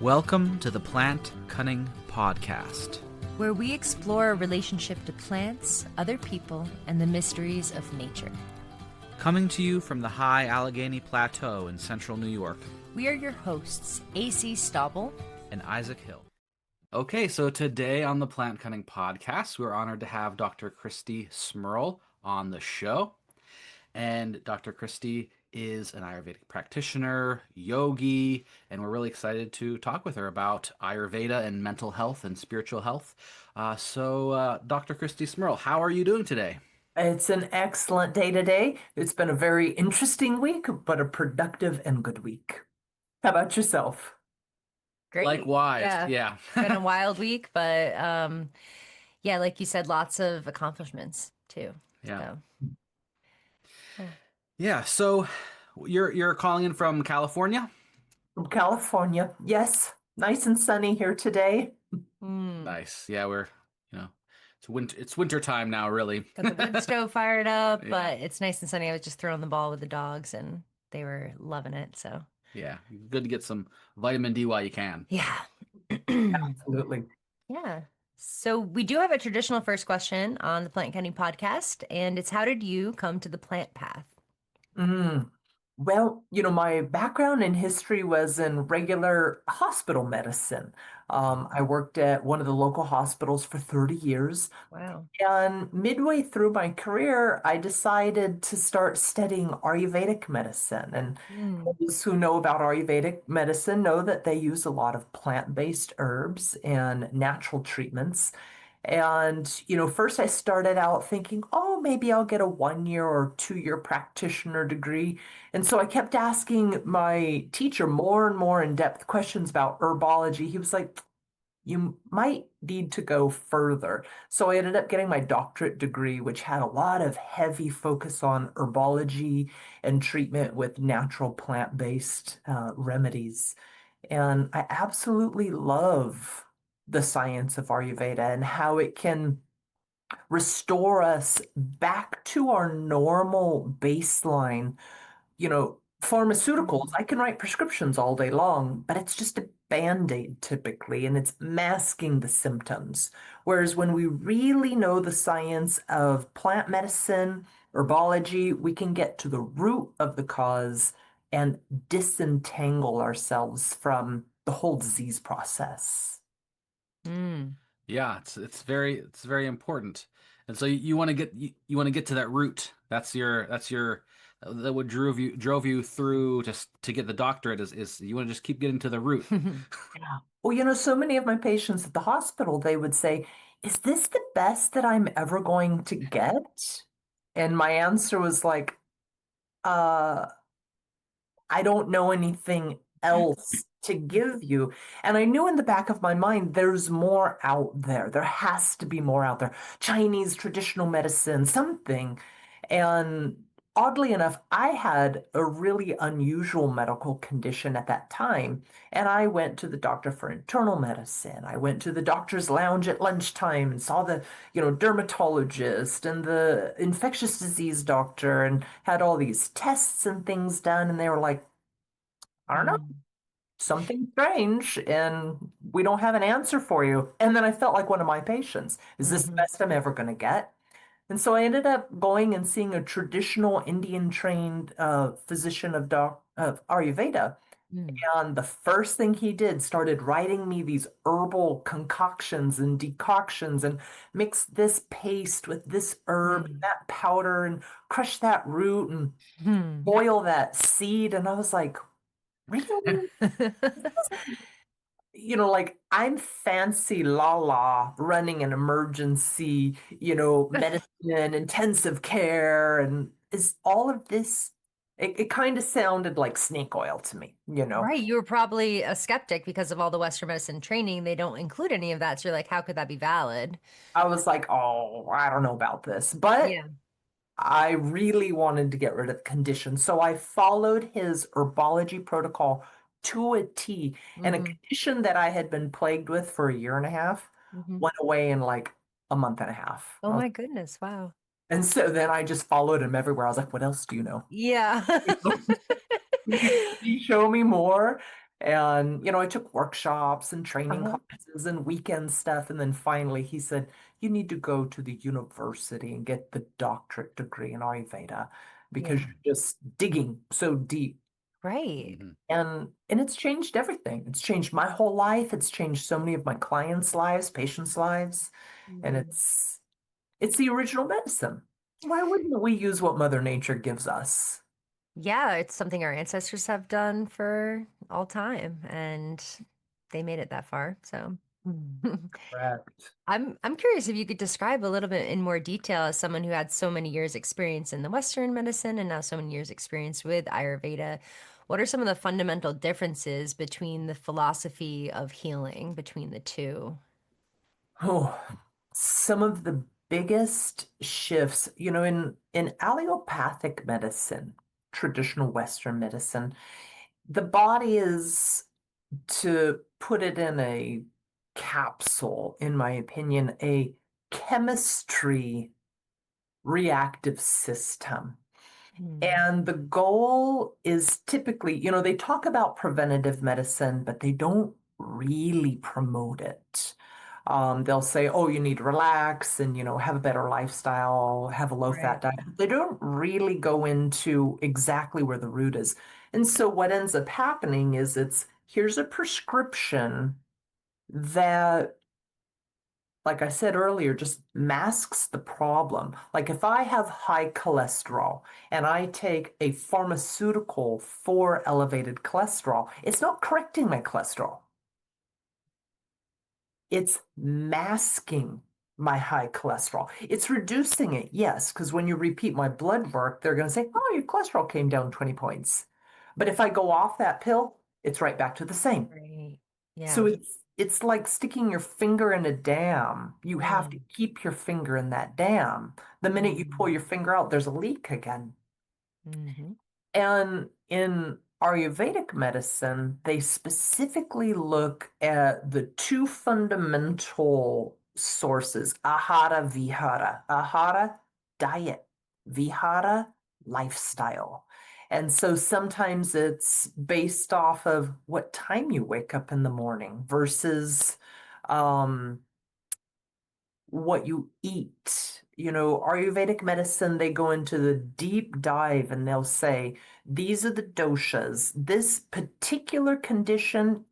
Welcome to the Plant Cunning Podcast, where we explore our relationship to plants, other people, and the mysteries of nature. Coming to you from the high Allegheny Plateau in central New York. We are your hosts, A.C. Stauble and Isaac Hill. Okay, so today on the Plant Cunning Podcast, we're honored to have Dr. Christie Smirl on the show. And Dr. Christie is an Ayurvedic practitioner, yogi, and we're really excited to talk with her about Ayurveda and mental health and spiritual health. Dr. Christie Smirl, how are you doing today? It's an excellent day today. It's been a very interesting week, but a productive and good week. How about yourself? Great. Likewise, yeah. Been a wild week, but yeah, like you said, lots of accomplishments too. Yeah. So. Yeah, so you're calling in from California? From California, yes. Nice and sunny here today. Nice. Yeah, it's winter time now, really. Got the wood stove fired up, but it's nice and sunny. I was just throwing the ball with the dogs, and they were loving it. So yeah, good to get some vitamin D while you can. Yeah, absolutely. Yeah. So we do have a traditional first question on the Plant Cunning Podcast, and it's how did you come to the plant path? Well, my background in history was in regular hospital medicine. I worked at one of the local hospitals for 30 years. Wow. And midway through my career, I decided to start studying Ayurvedic medicine. And those who know about Ayurvedic medicine know that they use a lot of plant-based herbs and natural treatments. And, first I started out thinking, oh, maybe I'll get a 1-year or 2-year practitioner degree. And so I kept asking my teacher more and more in-depth questions about herbology. He was like, you might need to go further. So I ended up getting my doctorate degree, which had a lot of heavy focus on herbology and treatment with natural plant-based remedies. And I absolutely love the science of Ayurveda and how it can restore us back to our normal baseline. Pharmaceuticals, I can write prescriptions all day long, but it's just a Band-Aid typically, and it's masking the symptoms. Whereas when we really know the science of plant medicine, herbology, we can get to the root of the cause and disentangle ourselves from the whole disease process. Yeah, it's very important. And so you want to get to that root. That's what drove you through to get the doctorate is you want to just keep getting to the root. Yeah. Well, so many of my patients at the hospital, they would say, is this the best that I'm ever going to get? And my answer was like, I don't know anything else to give you. And I knew in the back of my mind, there's more out there. There has to be more out there. Chinese traditional medicine, something. And oddly enough, I had a really unusual medical condition at that time. And I went to the doctor for internal medicine. I went to the doctor's lounge at lunchtime and saw the, dermatologist and the infectious disease doctor and had all these tests and things done. And they were like, I don't know, something strange, and we don't have an answer for you. And then I felt like one of my patients. Is this the best I'm ever going to get? And so I ended up going and seeing a traditional Indian trained physician of Ayurveda. And the first thing he did started writing me these herbal concoctions and decoctions and mix this paste with this herb and that powder and crush that root and boil that seed. And I was like, really? Like I'm fancy running an emergency, medicine, intensive care. And is all of this, it kind of sounded like snake oil to me, Right. You were probably a skeptic because of all the Western medicine training. They don't include any of that. So you're like, how could that be valid? I was like, oh, I don't know about this. But I really wanted to get rid of the condition. So I followed his herbology protocol to a T. And a condition that I had been plagued with for 1.5 years went away in like a month and a half. Oh my goodness. Wow. And so then I just followed him everywhere. I was like, what else do you know? Yeah. Can you show me more? And, I took workshops and training Uh-huh. classes and weekend stuff. And then finally he said, you need to go to the university and get the doctorate degree in Ayurveda because Yeah. you're just digging so deep. Right. Mhm. And it's changed everything. It's changed my whole life. It's changed so many of my clients' lives, patients' lives. And Mhm. it's the original medicine. Why wouldn't we use what Mother Nature gives us? Yeah, it's something our ancestors have done for all time, and they made it that far. So Correct. I'm curious if you could describe a little bit in more detail as someone who had so many years experience in the Western medicine and now so many years experience with Ayurveda. What are some of the fundamental differences between the philosophy of healing between the two? Oh, some of the biggest shifts, in allopathic medicine, traditional Western medicine, the body is, to put it in a capsule, in my opinion, a chemistry reactive system. Hmm. And the goal is typically, they talk about preventative medicine, but they don't really promote it. They'll say, oh, you need to relax and, have a better lifestyle, have a low-fat Right. diet. They don't really go into exactly where the root is. And so what ends up happening is here's a prescription that, like I said earlier, just masks the problem. Like if I have high cholesterol and I take a pharmaceutical for elevated cholesterol, it's not correcting my cholesterol. It's masking my high cholesterol. It's reducing it, yes, because when you repeat my blood work, they're going to say, oh, your cholesterol came down 20 points. But if I go off that pill, it's right back to the same. Right. So Yeah. it's like sticking your finger in a dam. You have to Mm. keep your finger in that dam. The minute you pull Mm. your finger out, there's a leak again. Mhm. And in Ayurvedic medicine, they specifically look at the two fundamental sources, ahara, vihara. Ahara, diet, vihara, lifestyle. And so sometimes it's based off of what time you wake up in the morning versus um, what you eat. Ayurvedic medicine, they go into the deep dive and they'll say, these are the doshas. This particular condition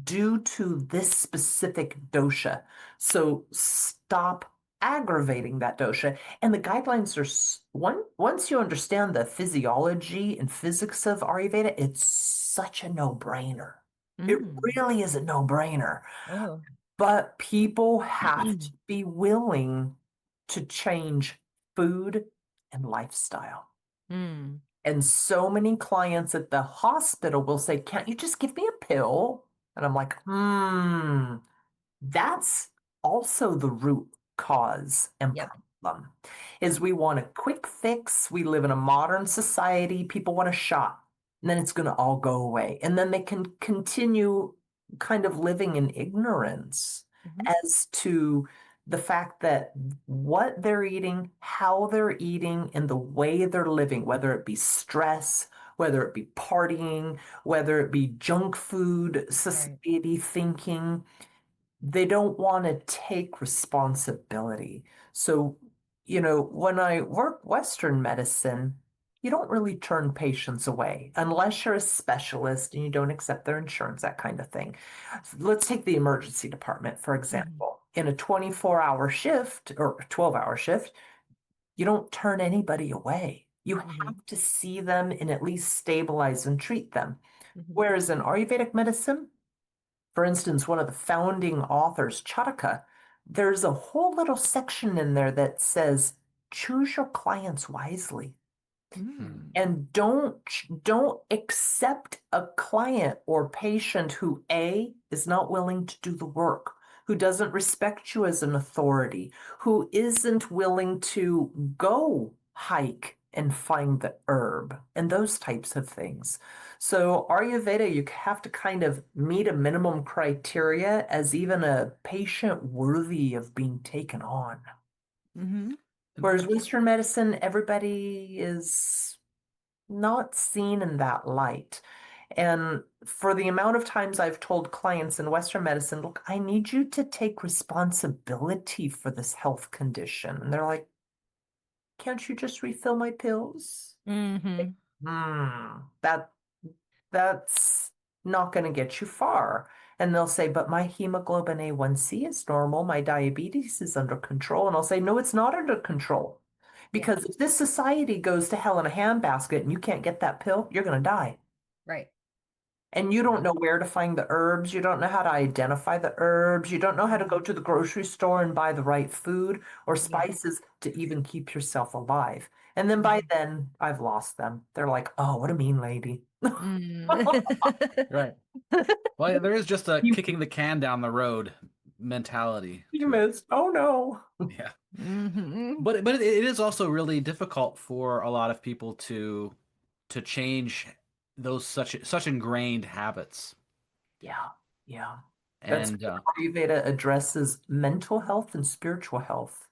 due to this specific dosha. So stop aggravating that dosha. And the guidelines once you understand the physiology and physics of Ayurveda, it's such a no-brainer. It Mm. really is a no-brainer. Oh. But people have to be willing to change food and lifestyle. Mm. And so many clients at the hospital will say, can't you just give me a pill? And I'm like, that's also the root cause and Yep. problem is we want a quick fix. We live in a modern society. People want a shot, and then it's going to all go away. And then they can continue kind of living in ignorance Mhm. as to the fact that what they're eating, how they're eating, and the way they're living, whether it be stress, whether it be partying, whether it be junk food, Right. society thinking, they don't want to take responsibility. So, when I work Western medicine, you don't really turn patients away unless you're a specialist and you don't accept their insurance, that kind of thing. Let's take the emergency department, for Mhm. example. In a 24-hour shift or 12-hour shift, you don't turn anybody away. You Mhm. have to see them and at least stabilize and treat them. Mhm. Whereas in Ayurvedic medicine, for instance, one of the founding authors, Charaka, there's a whole little section in there that says, choose your clients wisely Mm. and don't accept a client or patient who A is not willing to do the work, who doesn't respect you as an authority, who isn't willing to go hike and find the herb and those types of things. So Ayurveda, you have to kind of meet a minimum criteria as even a patient worthy of being taken on. Mhm. And Whereas Western medicine, everybody is not seen in that light. And for the amount of times I've told clients in Western medicine, look, I need you to take responsibility for this health condition. And they're like, can't you just refill my pills? Mm-hmm. That that's not going to get you far. And they'll say, but my hemoglobin A1C is normal, my diabetes is under control. And I'll say, no, it's not under control. Yeah. Because if this society goes to hell in a handbasket and you can't get that pill, you're going to die. Right. And you don't know where to find the herbs. You don't know how to identify the herbs. You don't know how to go to the grocery store and buy the right food or Yeah. spices to even keep yourself alive. And then by then, I've lost them. They're like, oh, what a mean lady. Mm. Right. Well, there is just a You, kicking the can down the road mentality you to it. missed. Oh no. Yeah. Mm-hmm. But it is also really difficult for a lot of people to change those such ingrained habits. Yeah, yeah. That's And where Ayurveda addresses mental health and spiritual health.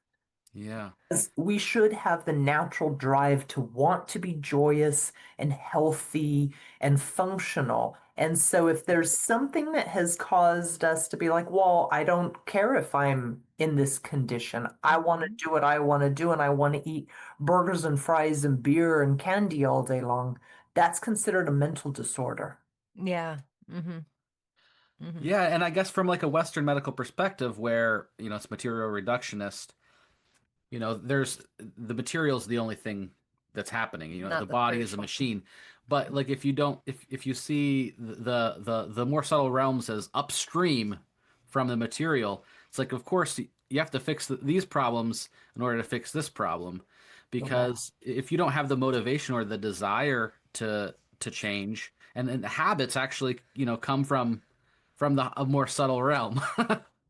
yeah. We should have the natural drive to want to be joyous and healthy and functional. And so, if there's something that has caused us to be like, well, I don't care if I'm in this condition, I want to do what I want to do, and I want to eat burgers and fries and beer and candy all day long, that's considered a mental disorder. Yeah. Mm-hmm. Mm-hmm. Yeah, and I guess from like a Western medical perspective where, it's material reductionist, there's the material's the only thing that's happening. The Not the body is a spiritual. machine. But like if you don't if you see the more subtle realms as upstream from the material, it's like of course you have to fix these problems in order to fix this problem. Correct. Because if you don't have the motivation or the desire to change, and the habits actually, come from the a more subtle realm.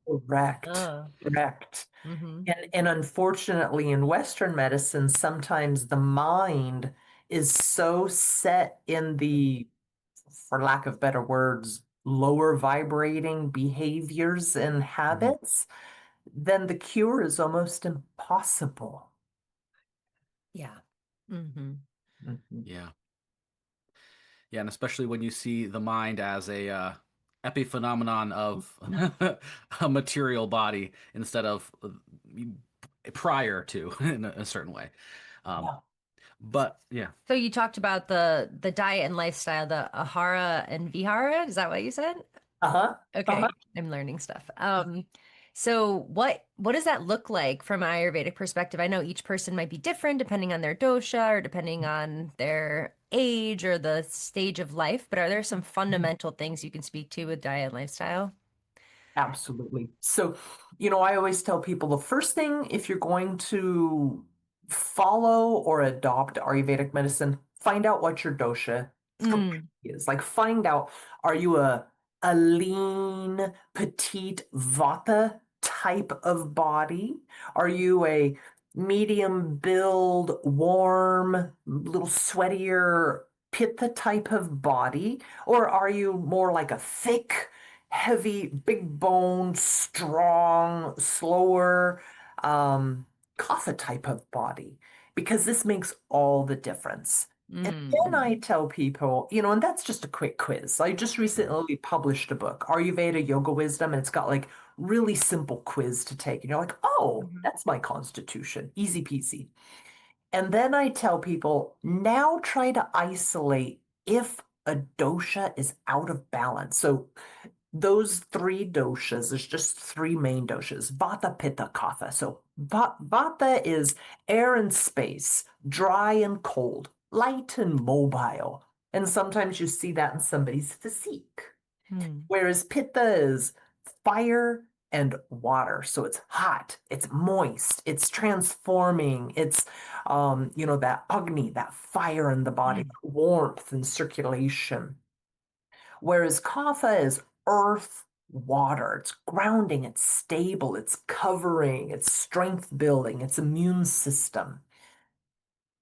Correct. Oh. Correct. Mm-hmm. And unfortunately, in Western medicine, sometimes the mind is so set in the, for lack of better words, lower vibrating behaviors and Mhm. habits, then the cure is almost impossible. Yeah. Mm-hmm. Mhm. Yeah. Yeah, and especially when you see the mind as a epiphenomenon of a material body instead of prior to in a certain way. Um, Yeah. but yeah, So you talked about the diet and lifestyle, the ahara and vihara. Is that what you said? Uh-huh. Uh-huh. Okay, I'm learning stuff. So what does that look like from an Ayurvedic perspective? I know each person might be different depending on their dosha or depending on their age or the stage of life, but are there some fundamental things you can speak to with diet and lifestyle? Absolutely. So, I always tell people the first thing, if you're going to follow or adopt Ayurvedic medicine, find out what your dosha Mm, is. Like, find out, are you a lean, petite vata type of body? Are you a medium build, warm, little sweatier pitta type of body? Or are you more like a thick, heavy, big bone, strong, slower, um, kapha type of body? Because this makes all the difference. And then mm, I tell people, and that's just a quick quiz. I just recently published a book, Ayurveda Yoga Wisdom, and it's got like really simple quiz to take. And you're like, oh, mhm, that's my constitution. Easy peasy. And then I tell people, now try to isolate if a dosha is out of balance. So those three doshas, there's just three main doshas, vata, pitta, kapha. So vata is air and space, dry and cold, light and mobile. And sometimes you see that in somebody's physique. mm, Whereas pitta is fire and water. So it's hot, it's moist, it's transforming, it's that agni, that fire in the body, mm, warmth and circulation. Whereas kapha is earth, water. It's grounding, it's stable, it's covering, it's strength building, it's immune system.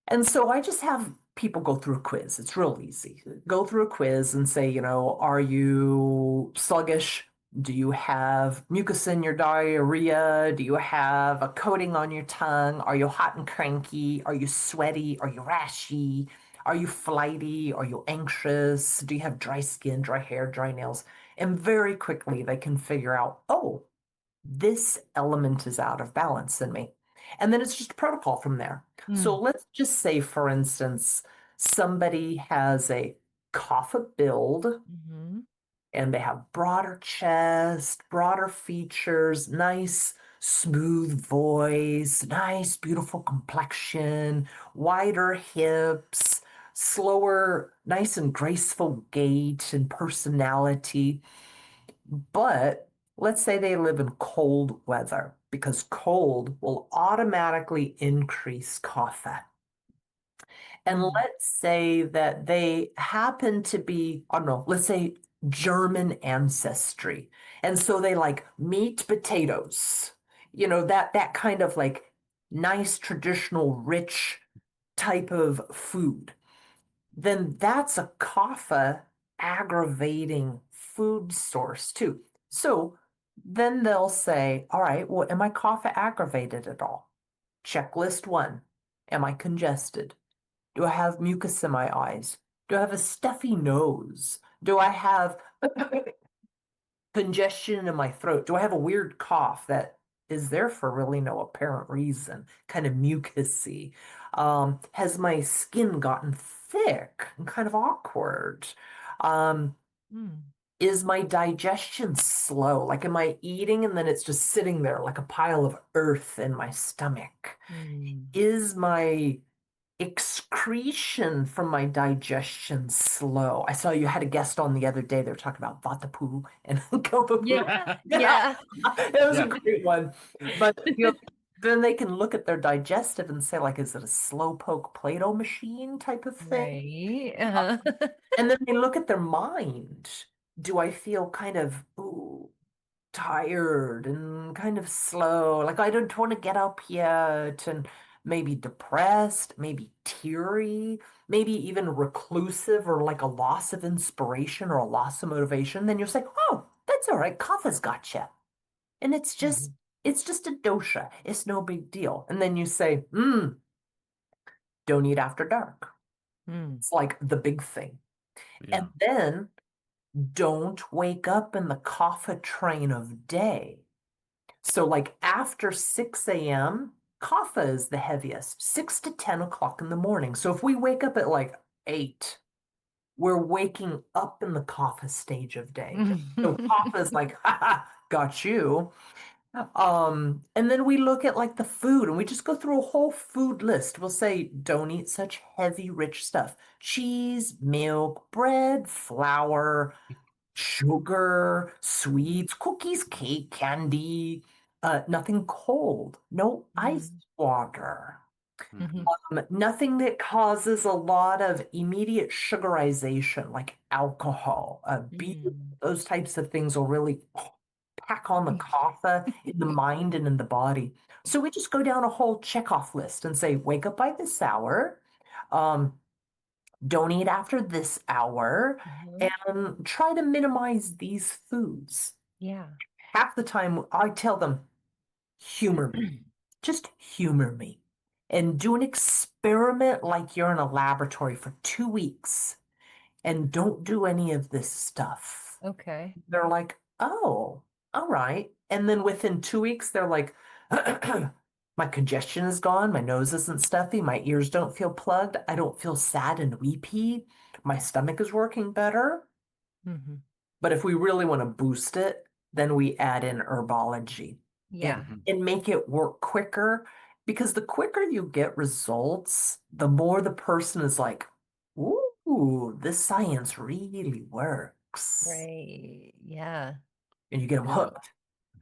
And so I just have people go through a quiz. It's real easy. Go through a quiz and say, are you sluggish? Do you have mucus in your diarrhea? Do you have a coating on your tongue? Are you hot and cranky? Are you sweaty? Are you rashy? Are you flighty? Are you anxious? Do you have dry skin, dry hair, dry nails? And very quickly they can figure out, oh, this element is out of balance in me. And then it's just a protocol from there. So Mm. let's just say, for instance, somebody has a kapha build Mm-hmm. and they have broader chest, broader features, nice smooth voice, nice beautiful complexion, wider hips, slower, nice and graceful gait and personality. But let's say they live in cold weather because cold will automatically increase kapha. And Mm. let's say that they happen to be, I don't know, let's say German ancestry. And so they like meat, potatoes, that kind of like nice, traditional, rich type of food. Then that's a kapha aggravating food source too. So then they'll say, all right, well, am I kapha aggravated at all? Checklist one. Am I congested? Do I have mucus in my eyes? Do I have a stuffy nose? Do I have congestion in my throat? Do I have a weird cough that is there for really no apparent reason? Kind of mucusy. Has my skin gotten thick and kind of awkward? Um, Mm. is my digestion slow? Like, am I eating and then it's just sitting there like a pile of earth in my stomach? Mm. Is my excretion from my digestion slow? I saw you had a guest on the other day. They were talking about vata poo and kapha poo. Yeah. Yeah, Yeah. it was a Yeah. great one. But then they can look at their digestive and say, like, is it a slow poke Play-Doh machine type of thing? Right. Uh-huh. And then they look at their mind. Do I feel kind of tired and kind of slow? Like I don't want to get up yet, and maybe depressed, maybe teary, maybe even reclusive or like a loss of inspiration or a loss of motivation. Then you're saying, oh, that's all right. Kapha's got you. And Mhm. it's just a dosha. It's no big deal. And then you say, don't eat after dark. Mm. It's like the big thing. Yeah. And then don't wake up in the kapha train of day. So, like after 6 a.m., kapha is the heaviest, 6 to 10 o'clock in the morning. So, if we wake up at like 8, we're waking up in the kapha stage of day. So, kapha is like, haha, got you. And then we look at like the food and we just go through a whole food list. We'll say, don't eat such heavy, rich stuff. Cheese, milk, bread, flour, sugar, sweets, cookies, cake, candy, nothing cold, no ice Mhm. water, Mhm. Mhm. nothing that causes a lot of immediate sugarization like alcohol, beer, Mm. those types of things will really pack on the kapha in the mind and in the body. So we just go down a whole checkoff list and say, wake up by this hour. Um, don't eat after this hour, Mhm. and try to minimize these foods. Yeah. Half the time, I tell them, humor me. Just humor me. And do an experiment like you're in a laboratory for 2 weeks and don't do any of this stuff. Okay. They're like, oh, all right. And then within 2 weeks, they're like, my congestion is gone. My nose isn't stuffy. My ears don't feel plugged. I don't feel sad and weepy. My stomach is working better. Hmm. But if we really want to boost it, then we add in herbology and, Yeah. Mhm. and make it work quicker. Because the quicker you get results, the more the person is like, ooh, this science really works. Right. Yeah. And you get them Yeah. hooked.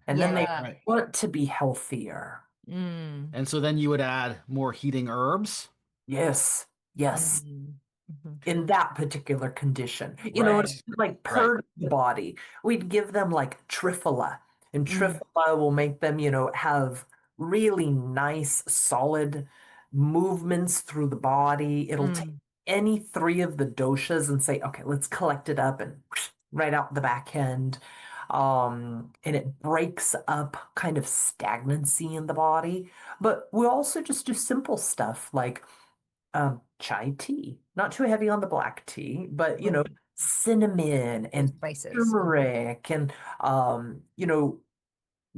And then they Yeah. Right. want to be healthier. Mm. And so then you would add more heating herbs. Yes, yes. Mm. Mhm. In that particular condition. Right. It's like Right. purge the body. We'd give them like triphala, and Mm. triphala will make them, have really nice, solid movements through the body. It'll take Mm. any three of the doshas and say, okay, let's collect it up and right out the back end. And it breaks up kind of stagnancy in the body. But we also just do simple stuff like chai tea. not too heavy on the black tea, but Right. cinnamon Those and spices. turmeric and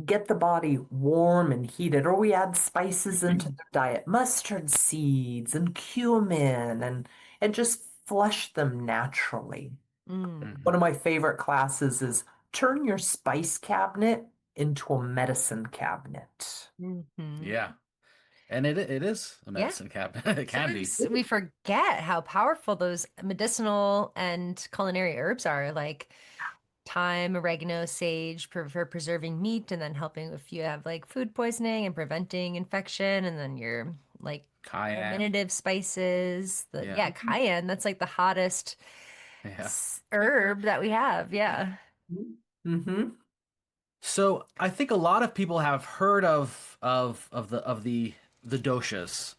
get the body warm and heated. Or we add spices into the diet, mustard seeds and cumin and just flush them naturally. Mm. One of my favorite classes is turn your spice cabinet into a medicine cabinet. Hmm. Yeah. And it is a Yeah. medicine cabinet. It can be. Sometimes we forget how powerful those medicinal and culinary herbs are, like thyme, oregano, sage for preserving meat, and then helping if you have like food poisoning and preventing infection, and then your like Cayenne. carminative spices. The Yeah. yeah, cayenne, that's like the hottest Yeah. herb that we have. Yeah. Mm-hmm. So I think a lot of people have heard of the doshas,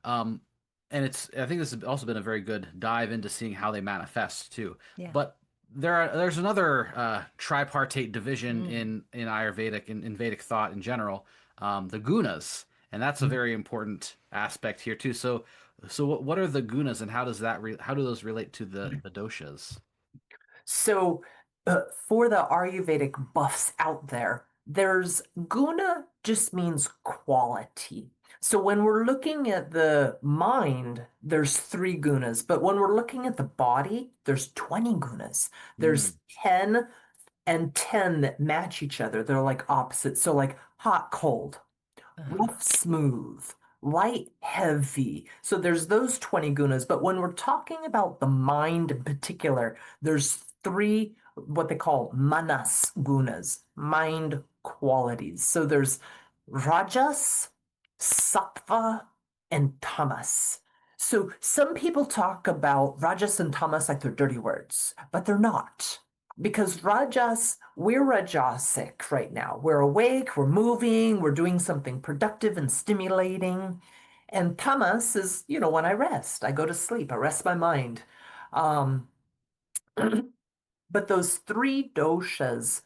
um, and I think this has also been a very good dive into seeing how they manifest too. Yeah. But there's another tripartite division Mm. in Ayurvedic in Vedic thought in general, the gunas, and that's a very important aspect here too. So what are the gunas, and how do those relate to the doshas? So, for the Ayurvedic buffs out there, there's guna just means quality. So when we're looking at the mind, there's three gunas, but when we're looking at the body, there's 20 gunas. Mm, There's 10 and 10 that match each other. They're like opposites. So like hot, cold, Uh-huh. rough, smooth, light, heavy. So there's those 20 gunas. But when we're talking about the mind in particular, there's three what they call manas gunas, mind qualities. So there's rajas, sattva, and tamas. So some people talk about rajas and tamas like they're dirty words, but they're not. Because we're Rajasic right now. We're awake, we're moving, we're doing something productive and stimulating. And tamas is, when I rest, I go to sleep, I rest my mind. Um, but those three doshas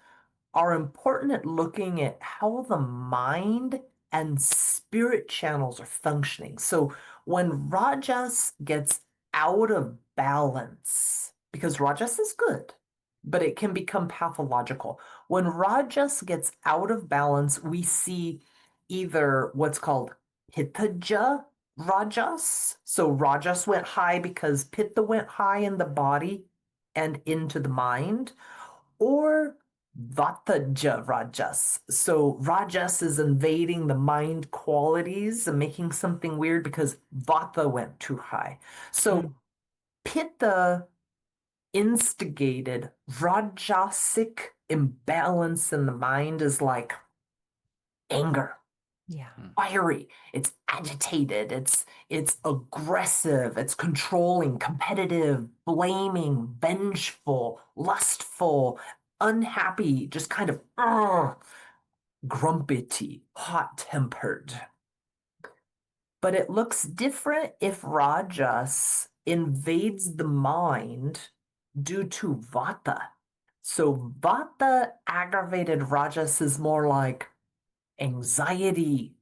are important at looking at how the mind and spirit channels are functioning. So when Rajas gets out of balance, because Rajas is good, but it can become pathological. When Rajas gets out of balance, we see either what's called Pittaja Rajas. So Rajas went high because Pitta went high in the body and into the mind, or Vataja Rajas. So Rajas is invading the mind qualities and making something weird because Vata went too high. So Mm. Pitta instigated Rajasic imbalance in the mind is like anger, Yeah. mm, fiery, it's agitated, it's aggressive, it's controlling, competitive, blaming, vengeful, lustful, unhappy, just kind of grumpy, hot-tempered. But it looks different if Rajas invades the mind due to Vata. So Vata aggravated Rajas is more like anxiety,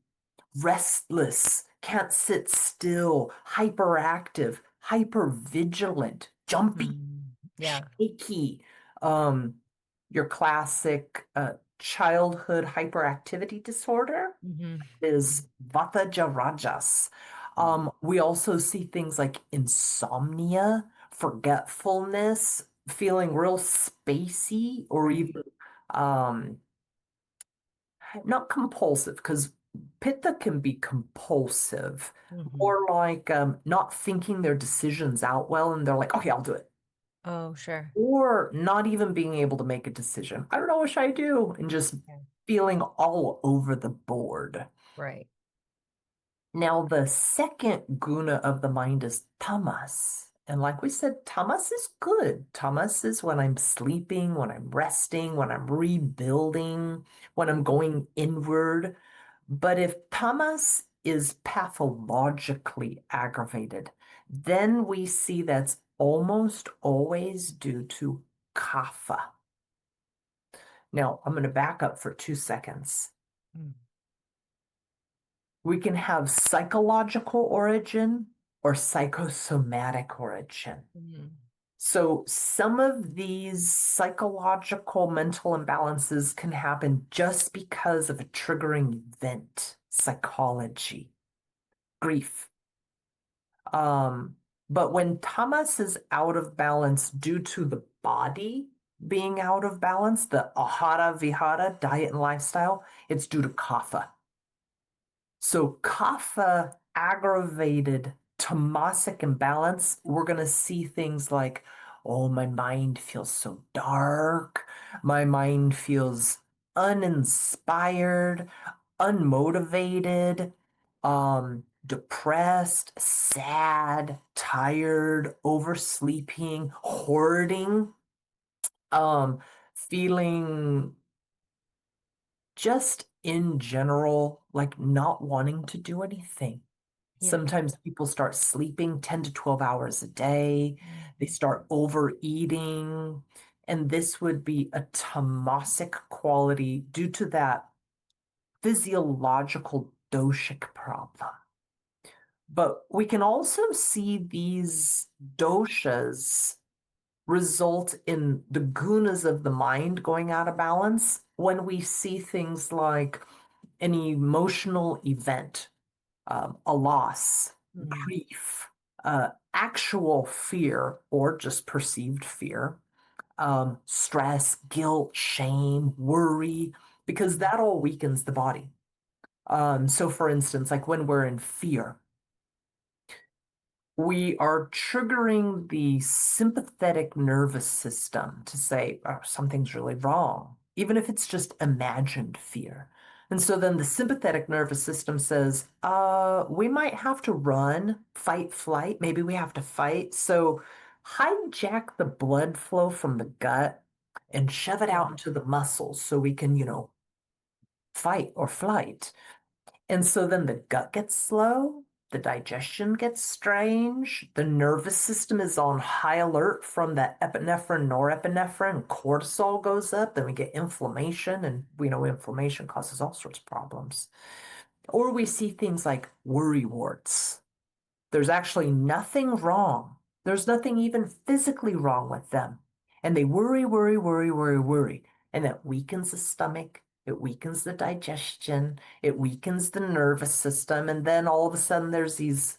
restless, can't sit still, hyperactive, hypervigilant, jumpy, Mm. Yeah. shaky. Um, your classic childhood hyperactivity disorder Hmm. is Vata Rajas. mm. We also see things like insomnia, forgetfulness, feeling real spacey, or Right. even um, not compulsive, because Pitta can be compulsive, Hmm. or like not thinking their decisions out well, and they're like, okay, I'll do it. Oh, sure. Or not even being able to make a decision. I don't know what should I do, and just Yeah. feeling all over the board. Right. Now, the second guna of the mind is tamas. And like we said, tamas is good. Tamas is when I'm sleeping, when I'm resting, when I'm rebuilding, when I'm going inward. But if tamas is pathologically aggravated, then we see that's almost always due to kapha. Now, I'm going to back up for 2 seconds. Mm. We can have psychological origin or psychosomatic origin. Mm. So some of these psychological mental imbalances can happen just because of a triggering event, psychology, grief. But when tamas is out of balance due to the body being out of balance, the ahara vihara, diet and lifestyle, it's due to kapha. So kapha aggravated tamasic imbalance, we're going to see things like, oh, my mind feels so dark. My mind feels uninspired, unmotivated, depressed, sad, tired, oversleeping, hoarding, feeling just in general like not wanting to do anything. Yeah. Sometimes people start sleeping 10 to 12 hours a day. They start overeating. And this would be a tamasic quality due to that physiological doshic problem. But we can also see these doshas result in the gunas of the mind going out of balance when we see things like an emotional event, a loss, grief, actual fear, or just perceived fear, stress, guilt, shame, worry, because that all weakens the body. So, for instance, like when we're in fear, we are triggering the sympathetic nervous system to say, oh, something's really wrong, even if it's just imagined fear. And so then the sympathetic nervous system says, we might have to run, fight, flight. Maybe we have to fight. So hijack the blood flow from the gut and shove it out into the muscles so we can, fight or flight. And so then the gut gets slow, the digestion gets strange, the nervous system is on high alert from that epinephrine, norepinephrine, cortisol goes up, then we get inflammation, and we know inflammation causes all sorts of problems. Or we see things like worry warts. There's actually nothing wrong. There's nothing even physically wrong with them. And they worry, worry, worry, worry, worry. And that weakens the stomach. It weakens the digestion. It weakens the nervous system. And then all of a sudden there's these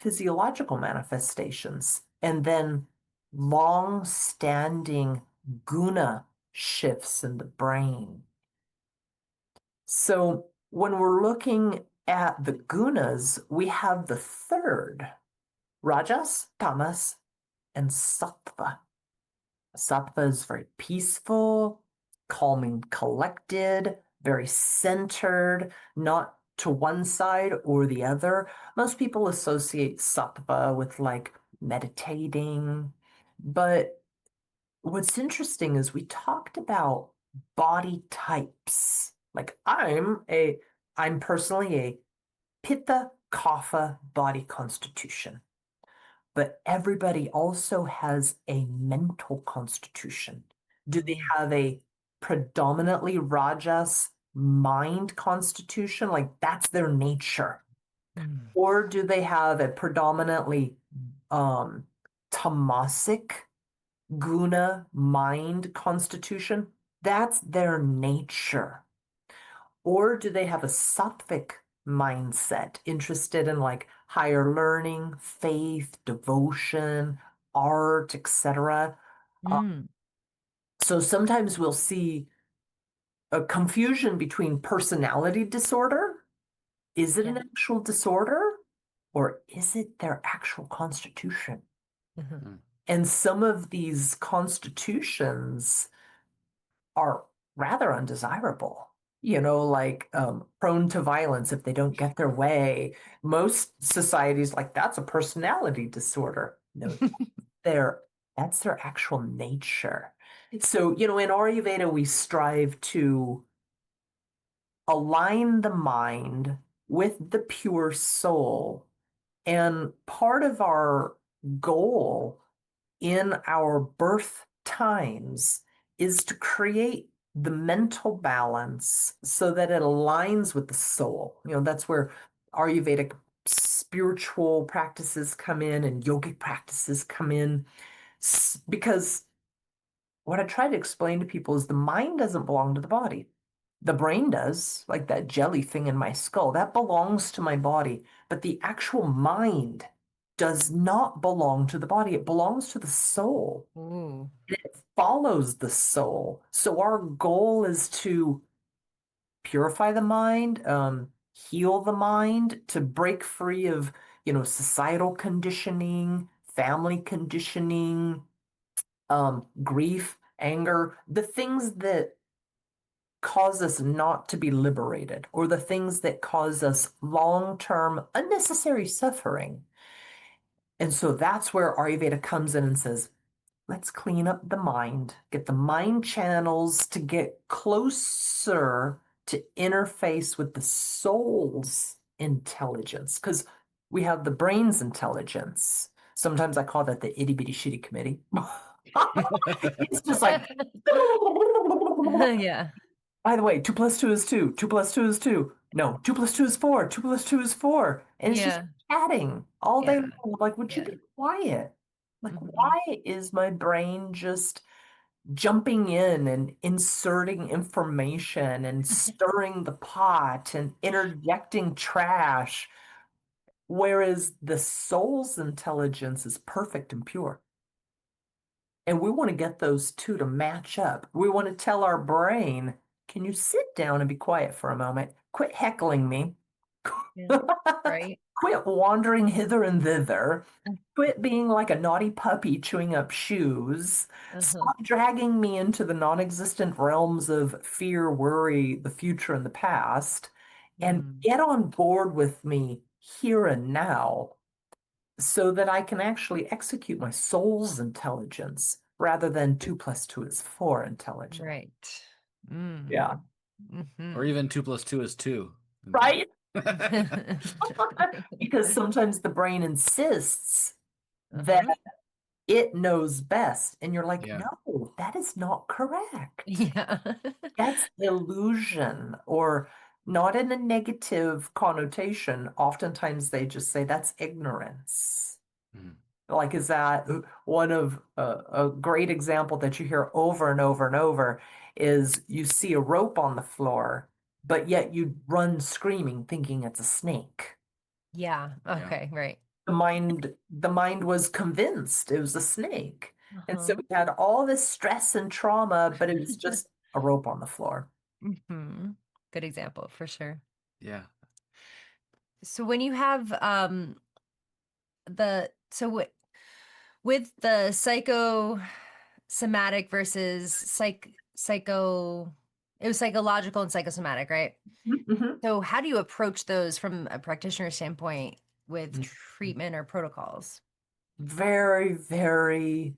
physiological manifestations. And then long-standing guna shifts in the brain. So when we're looking at the gunas, we have the third Rajas, Tamas, and Sattva. Sattva is very peaceful, calming, collected, very centered, not to one side or the other. Most people associate Sattva with like meditating, but what's interesting is we talked about body types. Like I'm personally a Pitta Kapha body constitution. But everybody also has a mental constitution. Do they have a predominantly Rajas mind constitution? Like that's their nature. Or do they have a predominantly tamasic guna mind constitution? That's their nature. Or do they have a sattvic mindset, interested in like higher learning, faith, devotion, art, etc.? Mm. So sometimes we'll see a confusion between personality disorder. Is it an Yeah. actual disorder or is it their actual constitution? Mhm. And some of these constitutions are rather undesirable. Like prone to violence if they don't get their way. Most societies like that's a personality disorder. No, they're that's their actual nature. So, in Ayurveda, we strive to align the mind with the pure soul. And part of our goal in our birth times is to create the mental balance so that it aligns with the soul. That's where Ayurvedic spiritual practices come in and yogic practices come in. Because what I try to explain to people is the mind doesn't belong to the body. The brain does, like that jelly thing in my skull, that belongs to my body. But the actual mind does not belong to the body. It belongs to the soul. Ooh. It follows the soul. So our goal is to purify the mind, heal the mind, to break free of, societal conditioning, family conditioning, grief, anger, the things that cause us not to be liberated, or the things that cause us long-term unnecessary suffering. And so that's where Ayurveda comes in and says, let's clean up the mind, get the mind channels to get closer to interface with the soul's intelligence. Because we have the brain's intelligence. Sometimes I call that the itty bitty shitty committee. It's just like, Yeah. by the way, 2 + 2 is 2. 2 + 2 is 2. No, 2 + 2 is 4. 2 + 2 is 4. And it's just Yeah. chatting all day Yeah. long. I'm like, would you Yeah. be quiet? Like, Mhm. why is my brain just jumping in and inserting information and stirring the pot and interjecting trash? Whereas the soul's intelligence is perfect and pure. And we want to get those two to match up. We want to tell our brain, can you sit down and be quiet for a moment? Quit heckling me. Yeah. Right. Quit wandering hither and thither. Quit being like a naughty puppy chewing up shoes. Uh-huh. Stop dragging me into the non-existent realms of fear, worry, the future, and the past, and Mm. get on board with me here and now so that I can actually execute my soul's intelligence rather than 2 + 2 is 4 intelligence. Right. Mm. Yeah. Or Mhm. even 2 + 2 is 2. Right? Because sometimes the brain insists that Uh-huh. it knows best. And you're like, Yeah. no, that is not correct. Yeah. That's illusion, or not in a negative connotation. Oftentimes they just say that's ignorance. Mhm. Like, is that one of a great example that you hear over and over and over is you see a rope on the floor, but yet you run screaming thinking it's a snake. Yeah. Yeah. Okay. Right. The mind was convinced it was a snake. And so Uh-huh. we had all this stress and trauma, but it was just a rope on the floor. Hmm. Good example for sure. Yeah. So when you have the so with the psychosomatic versus psycho it was psychological and psychosomatic, right? Mhm. So how do you approach those from a practitioner standpoint with Mhm. treatment or protocols? Very, very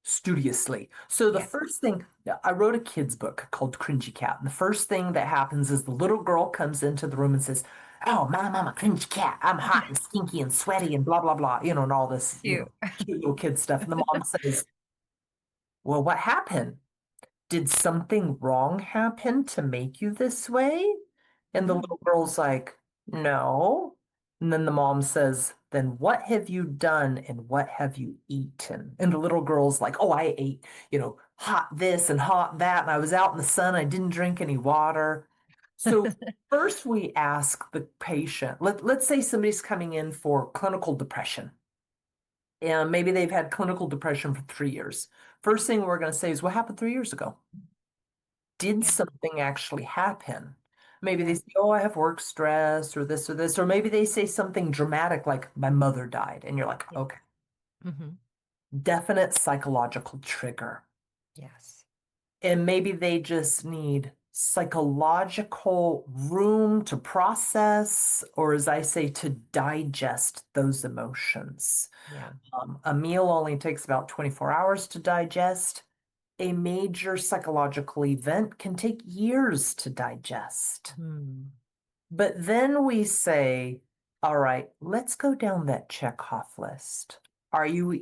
studiously. So the Yeah. first thing, I wrote a kid's book called Cringy Cat. And the first thing that happens is the little girl comes into the room and says, oh, Mom, I'm a cringy cat. I'm hot and stinky and sweaty and blah, blah, blah, and all this, Cute. cute little kid stuff. And the mom says, well, what happened? Did something wrong happen to make you this way? And the Mm. little girl's like, no. And then the mom says, then what have you done and what have you eaten? And the little girl's like, oh, I ate, hot this and hot that. And I was out in the sun. I didn't drink any water. So first we ask the patient, let's say somebody's coming in for clinical depression. And maybe they've had clinical depression for 3 years. First thing we're going to say is, what happened 3 years ago? Did Yeah. something actually happen? Maybe they Yeah. say, oh, I have work stress or this or this. Or maybe they say something dramatic like, my mother died. And you're like, Yeah. okay, Hmm. definite psychological trigger. Yes. And maybe they just need psychological room to process, or as I say, to digest those emotions. Yeah. A meal only takes about 24 hours to digest. A major psychological event can take years to digest. Hmm. But then we say, all right, let's go down that checkoff list. Are you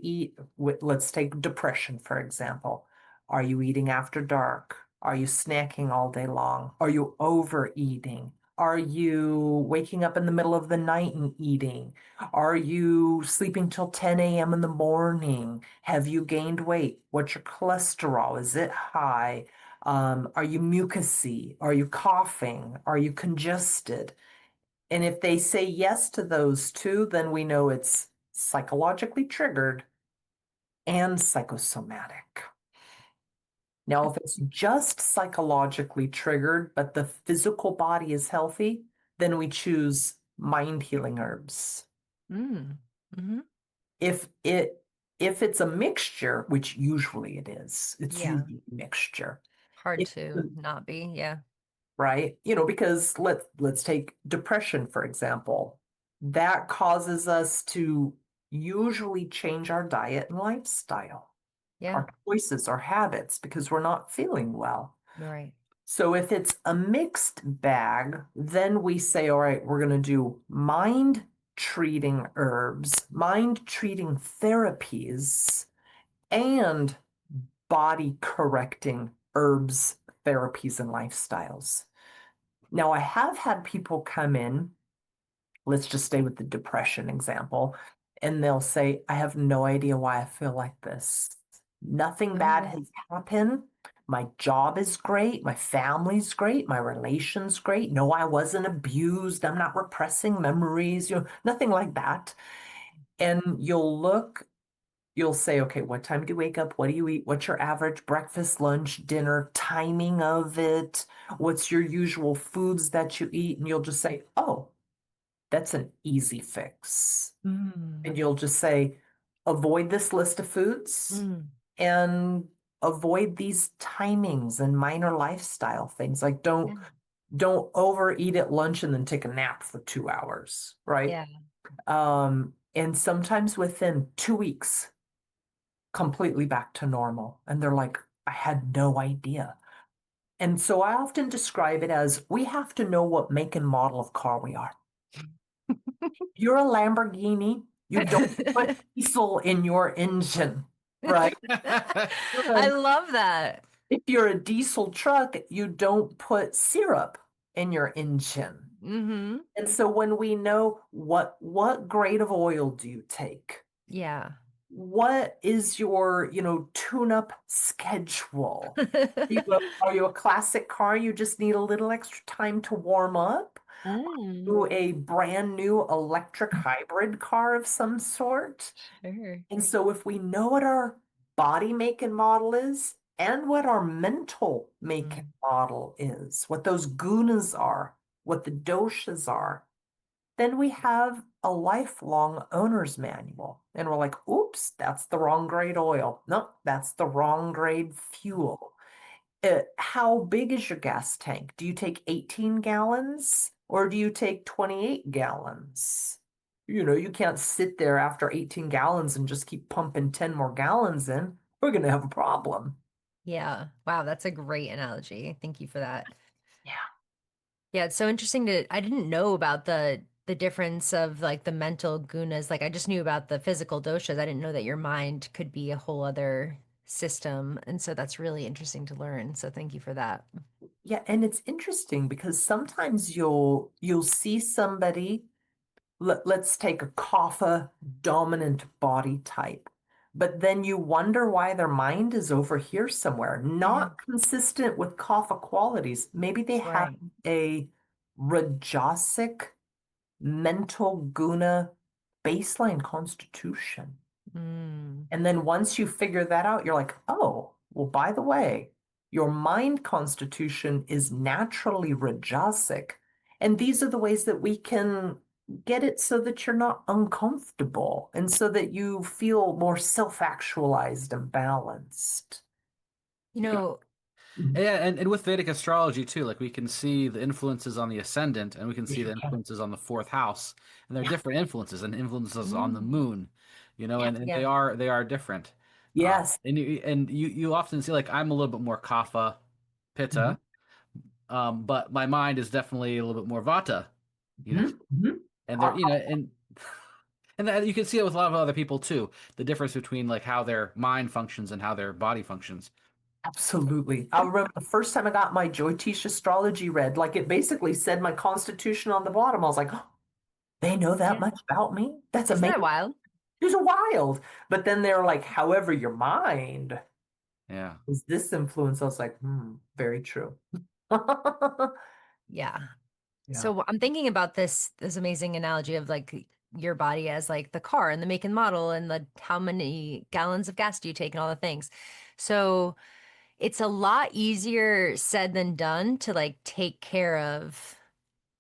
let's take depression, for example. Are you eating after dark? Are you snacking all day long? Are you overeating? Are you waking up in the middle of the night and eating? Are you sleeping till 10 a.m. in the morning? Have you gained weight? What's your cholesterol? Is it high? Are you mucousy? Are you coughing? Are you congested? And if they say yes to those two, then we know it's psychologically triggered and psychosomatic. Now, if it's just psychologically triggered, but the physical body is healthy, then we choose mind healing herbs. Mm. Hmm. If it if it's a mixture, which usually it is, it's Yeah. usually a mixture. Hard If, to not be. Yeah. right? Because let's take depression, for example. That causes us to usually change our diet and lifestyle, Yeah. our choices, our habits, because we're not feeling well. Right. So if it's a mixed bag, then we say, all right, we're going to do mind treating herbs, mind treating therapies, and body correcting herbs, therapies, and lifestyles. Now, I have had people come in, let's just stay with the depression example, and they'll say, I have no idea why I feel like this. Nothing bad Oh. has happened. My job is great. My family's great. My relation's great. No, I wasn't abused. I'm not repressing memories, nothing like that. And you'll say, okay, what time do you wake up? What do you eat? What's your average breakfast, lunch, dinner, timing of it? What's your usual foods that you eat? And you'll just say, oh, that's an easy fix. Mm. And you'll just say, avoid this list of foods Mm. and avoid these timings and minor lifestyle things. Like Yeah. don't overeat at lunch and then take a nap for 2 hours, right? Yeah. And sometimes within 2 weeks, completely back to normal. And they're like, I had no idea. And so I often describe it as we have to know what make and model of car we are. You're a Lamborghini, you don't put diesel in your engine, right? I love that. If you're a diesel truck, you don't put syrup in your engine. Mm-hmm. And so when we know what grade of oil do you take? Yeah. What is your, tune-up schedule? Are you a classic car? You just need a little extra time to warm up? Mm. To a brand new electric hybrid car of some sort? Sure. And so if we know what our body make and model is and what our mental make and Mm. model is, what those gunas are, what the doshas are, then we have a lifelong owner's manual. And we're like, oops, that's the wrong grade oil. No, that's the wrong grade fuel. How big is your gas tank? Do you take 18 gallons or do you take 28 gallons? You can't sit there after 18 gallons and just keep pumping 10 more gallons in. We're going to have a problem. Yeah. Wow, that's a great analogy. Thank you for that. Yeah. Yeah, it's so interesting I didn't know about the difference of like the mental gunas. Like I just knew about the physical doshas. I didn't know that your mind could be a whole other system. And so that's really interesting to learn. So thank you for that. Yeah, and it's interesting because sometimes you'll see somebody, let's take a kapha dominant body type. But then you wonder why their mind is over here somewhere, Yeah. not consistent with kapha qualities. Maybe they have Right. a rajasic mental guna baseline constitution. Mm. And then once you figure that out, you're like, oh, well, by the way, your mind constitution is naturally rajasic. And these are the ways that we can get it so that you're not uncomfortable and so that you feel more self-actualized and balanced. You know, Mhm. Yeah, and with Vedic astrology too, like we can see the influences on the ascendant and we can see the Yeah. influences on the fourth house. And they're Yeah. different influences and influences on the mm, moon, Yeah. and yeah. they are different. Yes. And you often see like I'm a little bit more Kapha Mhm. Pitta, but my mind is definitely a little bit more Vata, you know. Mhm. Mhm. And they're Uh, and that, you can see it with a lot of other people too. The difference between like how their mind functions and how their body functions. Absolutely. I remember the first time I got my Jyotish astrology read, like it basically said my constitution on the bottom. I was like, oh, they know that Yeah. much about me? That's Isn't that amazing. wild? These are wild. But then they're like, however, your mind Yeah. is this influence. I was like, very true. Yeah. Yeah. So I'm thinking about this amazing analogy of like your body as like the car and the make and model and the how many gallons of gas do you take and all the things. So it's a lot easier said than done to like take care of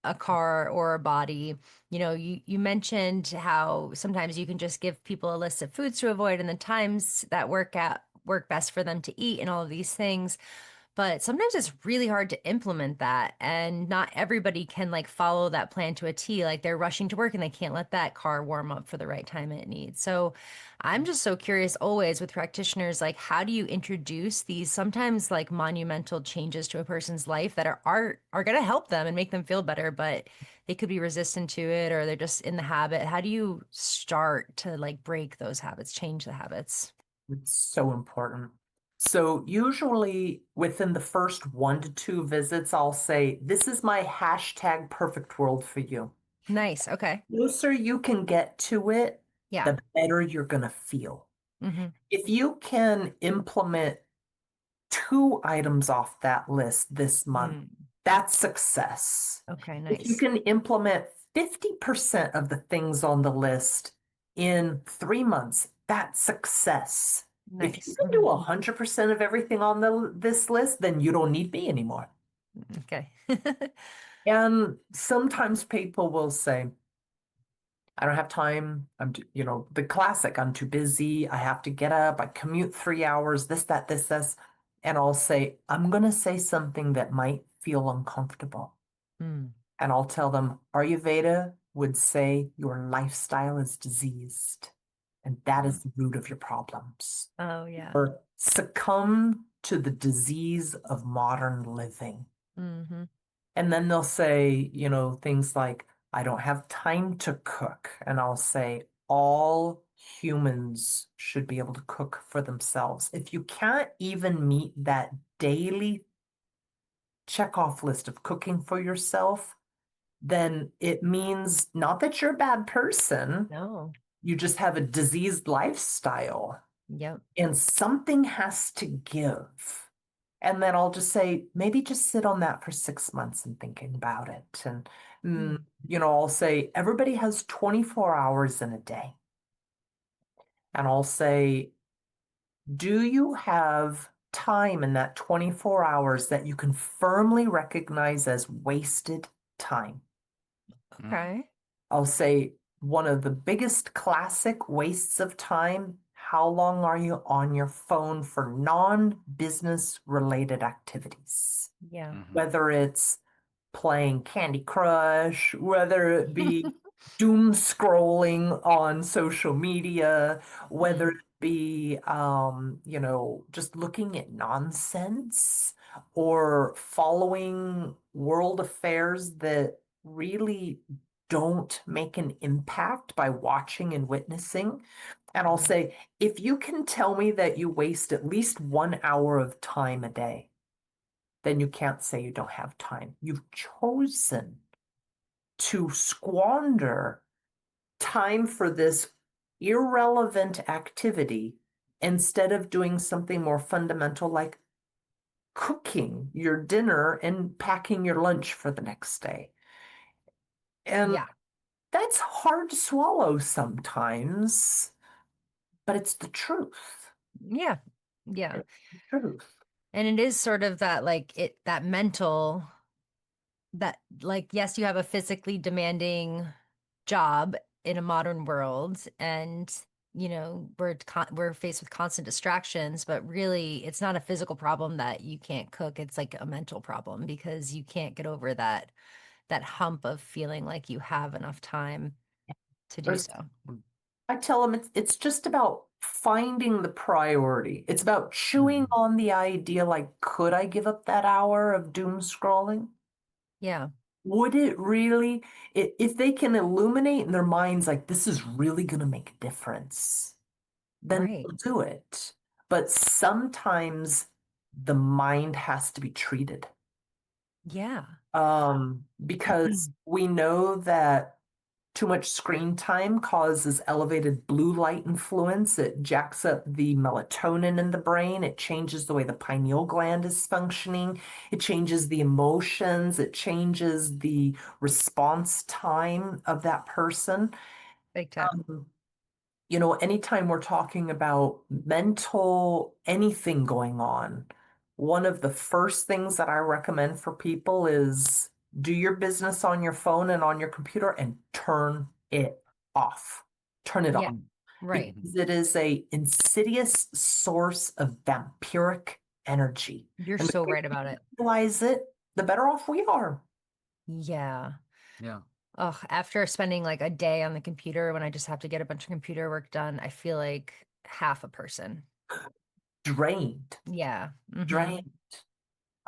a car or a body. You know, you mentioned how sometimes you can just give people a list of foods to avoid and the times that work best for them to eat and all of these things. But sometimes it's really hard to implement that, and not everybody can like follow that plan to a T. Like they're rushing to work and they can't let that car warm up for the right time it needs. So I'm just so curious always with practitioners, like how do you introduce these sometimes like monumental changes to a person's life that are going to help them and make them feel better, but they could be resistant to it or they're just in the habit. How do you start to like break those habits, change the habits? It's so important. So usually within the first 1 to 2 visits, I'll say, this is my hashtag perfect world for you. Nice. Okay. The closer you can get to it, Yeah. the better you're going to feel. Mm-hmm. If you can implement 2 items off that list this month, Mm. that's success. Okay. If you Nice. can implement 50% of the things on the list in 3 months, that's success. If you Nice. can do 100% of everything on this list, then you don't need me anymore. Okay. And sometimes people will say, I don't have time. The classic, I'm too busy. I have to get up. I commute 3 hours, this, that, this. And I'll say, I'm going to say something that might feel uncomfortable. Mm. And I'll tell them, Ayurveda would say your lifestyle is diseased. And that Oh, is the root of your problems. oh, yeah. Or succumb to the disease of modern living. Hmm. And then they'll say, things like, I don't have time to cook. And I'll say, all humans should be able to cook for themselves. If you can't even meet that daily checkoff list of cooking for yourself, then it means not that you're a bad person, No. you just have a diseased lifestyle. Yep. And something has to give. And then I'll just say, maybe just sit on that for 6 months and thinking about it. And, Mm. I'll say, everybody has 24 hours in a day. And I'll say, do you have time in that 24 hours that you can firmly recognize as wasted time? Mm. Okay. I'll say, one of the biggest classic wastes of time. How long are you on your phone for non-business related activities? Yeah. Mhm. Whether it's playing Candy Crush, whether it be doom scrolling on social media, whether it Mm. be, just looking at nonsense or following world affairs that really don't make an impact by watching and witnessing. And I'll Mm. say, if you can tell me that you waste at least 1 hour of time a day, then you can't say you don't have time. You've chosen to squander time for this irrelevant activity instead of doing something more fundamental like cooking your dinner and packing your lunch for the next day. And Yeah. that's hard to swallow sometimes, but it's the truth. Yeah. Yeah. It's the truth. And it is sort of that like that mental that like yes, you have a physically demanding job in a modern world and we're faced with constant distractions, but really it's not a physical problem that you can't cook. It's like a mental problem because you can't get over that hump of feeling like you have enough time to do There's so. I tell them it's just about finding the priority. It's about chewing Mhm. on the idea like, could I give up that hour of doom scrolling? Yeah, Would it really, if they can illuminate in their minds like this is really going to make a difference, then right. they'll do it. But sometimes the mind has to be treated. Yeah. Because we know that too much screen time causes elevated blue light influence. It jacks up the melatonin in the brain. It changes the way the pineal gland is functioning. It changes the emotions. It changes the response time of that person. Big time. Anytime we're talking about mental anything going on, one of the first things that I recommend for people is do your business on your phone and on your computer and turn it off. Turn it Yeah. off Right. because it is a insidious source of vampiric energy. You're And the so quicker right about we it. realize it, the better off we are. Yeah. Yeah. Oh, after spending like a day on the computer when I just have to get a bunch of computer work done, I feel like half a person. Drained, Yeah. drained.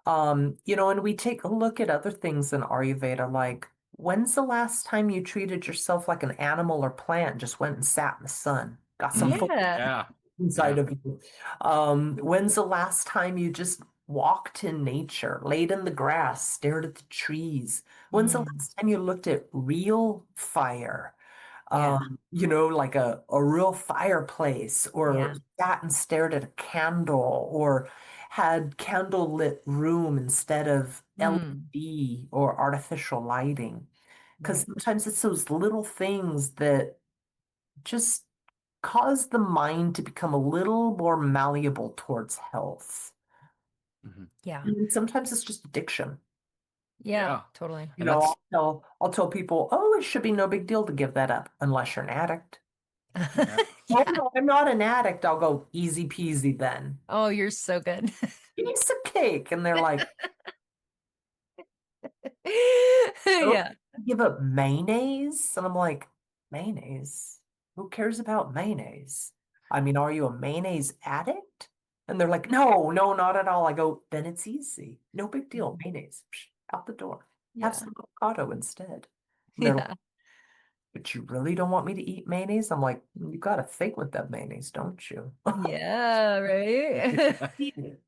And we take a look at other things in Ayurveda, like when's the last time you treated yourself like an animal or plant, just went and sat in the sun, got some Mm. full Yeah. Yeah. inside Yeah. of you? When's the last time you just walked in nature, laid in the grass, stared at the trees? When's the Mm. last time you looked at real fire? Yeah. Like a real fireplace, or Yeah. sat and stared at a candle, or had candle lit room instead of Mm. LED or artificial lighting. Because Right. sometimes it's those little things that just cause the mind to become a little more malleable towards health. Mhm. Yeah. And sometimes it's just addiction. Yeah. Yeah. Totally. And that's I'll tell people, oh, it should be no big deal to give that up unless you're an addict. yeah. Oh, Yeah. no, I'm not an addict. I'll go easy peasy then. Oh, you're so good. Piece of cake. And they're like, don't Yeah. give up mayonnaise. And I'm like, mayonnaise? Who cares about mayonnaise? I mean, are you a mayonnaise addict? And they're like, no, no, not at all. I go, then it's easy. No big deal. Mhm. Mayonnaise, psh, out the door. Have Yeah. some avocado instead. And they're like, Yeah. but you really don't want me to eat mayonnaise? I'm like, you got to think with that mayonnaise, don't you? Yeah, right?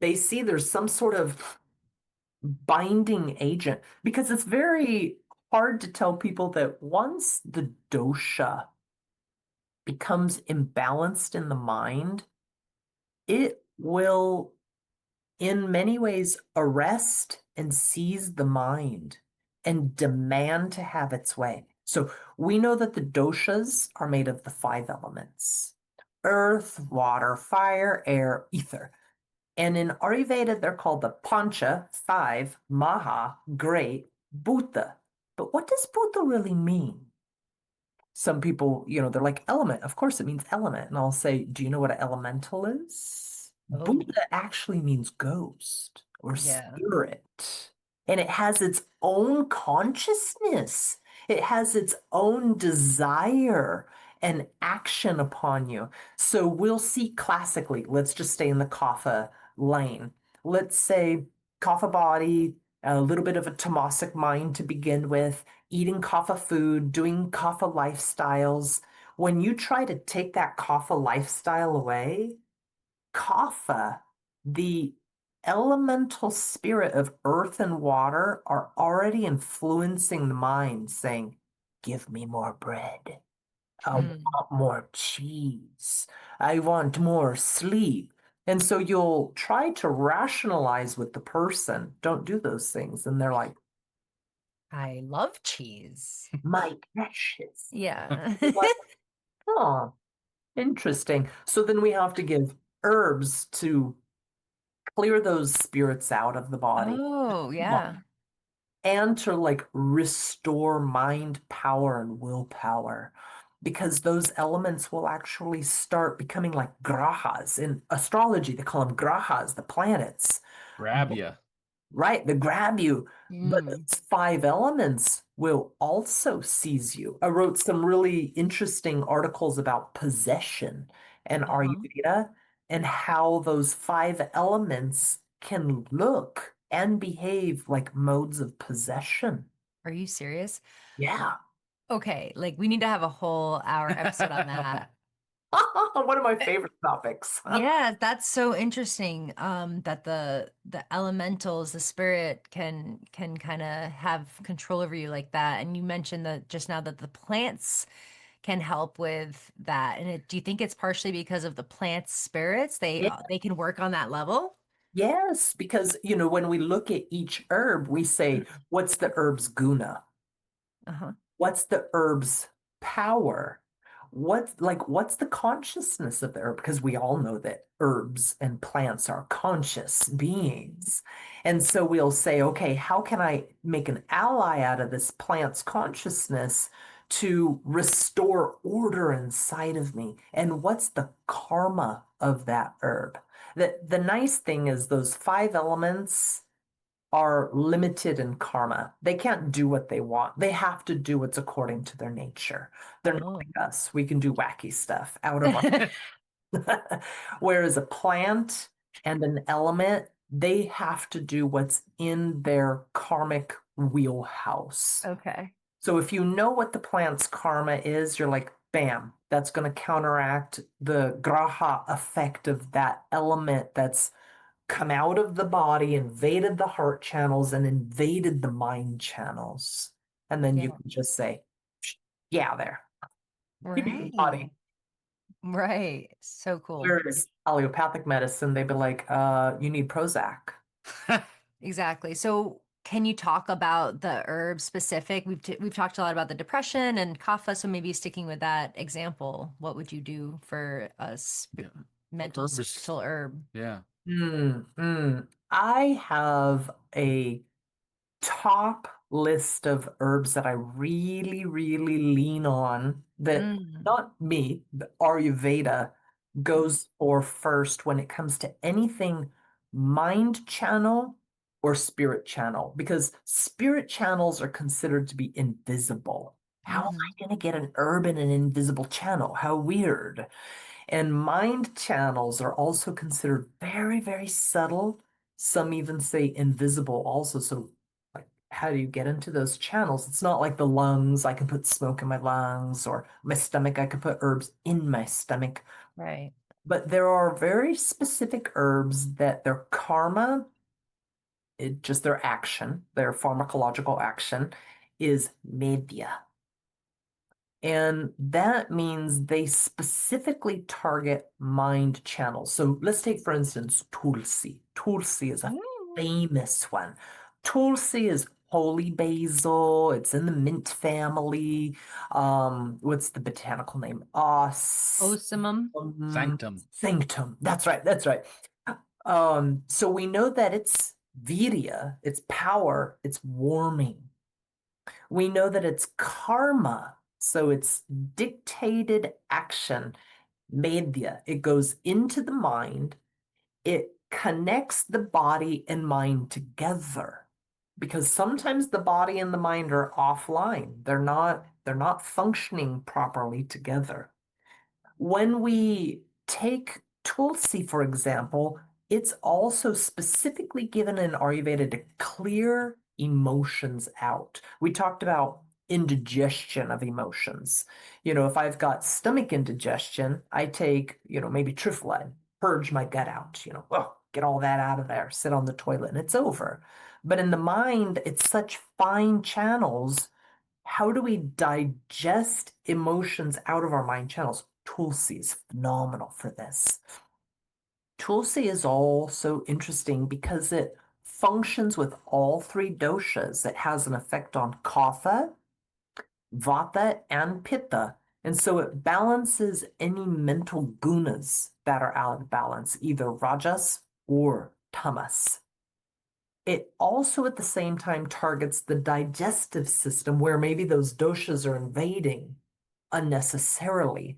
They see there's some sort of binding agent because it's very hard to tell people that once the dosha becomes imbalanced in the mind, it will, in many ways, arrest and seize the mind and demand to have its way. So we know that the doshas are made of the five elements: earth, water, fire, air, ether. And in Ayurveda, they're called the Pancha, five, Maha, great, Bhuta. But what does Bhuta really mean? Some people, they're like element. Of course, it means element. And I'll say, do you know what an elemental is? Oh, Bhuta actually means ghost or yeah. spirit. And it has its own consciousness. It has its own desire and action upon you. So we'll see classically, let's just stay in the kapha lane. Let's say kapha body, a little bit of a tamasic mind to begin with, eating kapha food, doing kapha lifestyles. When you try to take that kapha lifestyle away, kapha, the elemental spirit of earth and water, are already influencing the mind, saying, give me more bread. I Mm. want more cheese. I want more sleep. And so you'll try to rationalize with the person, don't do those things. And they're like, I love cheese. my precious. Yeah. Like, oh, interesting. So then we have to give herbs to clear those spirits out of the body Oh, yeah. and to like restore mind power and willpower. Because those elements will actually start becoming like grahas. In astrology, they call them grahas, the planets. Grab you. Right, they grab you. But Mm. those five elements will also seize you. I wrote some really interesting articles about possession and Uh-huh. Ayurveda and how those five elements can look and behave like modes of possession. Are you serious? Yeah. Okay, like we need to have a whole hour episode on that. One of my favorite topics. Yeah, that's so interesting. That the elementals, the spirit can kind of have control over you like that. And you mentioned that just now that the plants can help with that. And do you think it's partially because of the plants' spirits? Yeah. They can work on that level? Yes, because when we look at each herb, we say, what's the herb's guna? Uh-huh. What's the herb's power? What's the consciousness of the herb? Because we all know that herbs and plants are conscious beings. And so we'll say, okay, how can I make an ally out of this plant's consciousness to restore order inside of me? And what's the karma of that herb? The nice thing is those five elements are limited in karma. They can't do what they want. They have to do what's according to their nature. They're not Oh. like us. We can do wacky stuff out of our. Whereas a plant and an element, they have to do what's in their karmic wheelhouse. Okay. So if you know what the plant's karma is, you're like, bam, that's going to counteract the graha effect of that element that's come out of the body, invaded the heart channels, and invaded the mind channels. And then you Yeah. can just say, yeah, there. Give me the Right. body. Right. So cool. Whereas allopathic medicine, they'd be like, you need Prozac. Exactly. So, can you talk about the herb specific? We've talked a lot about the depression and kapha, so maybe sticking with that example, what would you do for a Yeah. mental Herb is, spiritual herb? yeah. I have a top list of herbs that I really, really lean on that Mm. not me, but Ayurveda goes for first when it comes to anything mind channel or spirit channel, because spirit channels are considered to be invisible. How am Hmm. I going to get an herb in an invisible channel? How weird. And mind channels are also considered very, very subtle. Some even say invisible also. So, like, how do you get into those channels? It's not like the lungs. I can put smoke in my lungs, or my stomach. I can put herbs in my stomach. Right. But there are very specific herbs that their karma, just their action, their pharmacological action, is medya. And that means they specifically target mind channels. So let's take, for instance, Tulsi. Tulsi is a Mm. famous one. Tulsi is holy basil. It's in the mint family. What's the botanical name? Osamum. Sanctum. Sanctum. That's right. That's right. So we know that it's virya, it's power, it's warming. We know that it's karma, so it's dictated action, medya. It goes into the mind, it connects the body and mind together. Because sometimes the body and the mind are offline. They're not functioning properly together. When we take Tulsi, for example, it's also specifically given in Ayurveda to clear emotions out. We talked about indigestion of emotions. If I've got stomach indigestion, I take, maybe triphyline, purge my gut out, oh, get all that out of there, sit on the toilet, and it's over. But in the mind, it's such fine channels. How do we digest emotions out of our mind channels? Tulsi is phenomenal for this. Tulsi is also interesting because it functions with all three doshas. It has an effect on kapha, vata, and pitta. And so it balances any mental gunas that are out of balance, either rajas or tamas. It also at the same time targets the digestive system where maybe those doshas are invading unnecessarily.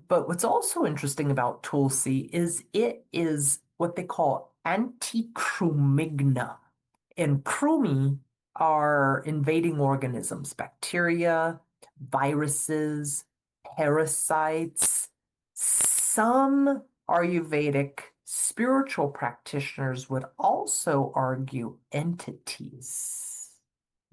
But what's also interesting about Tulsi is it is what they call anti-crumigna. And krumi are invading organisms, bacteria, viruses, parasites. Some Ayurvedic spiritual practitioners would also argue entities.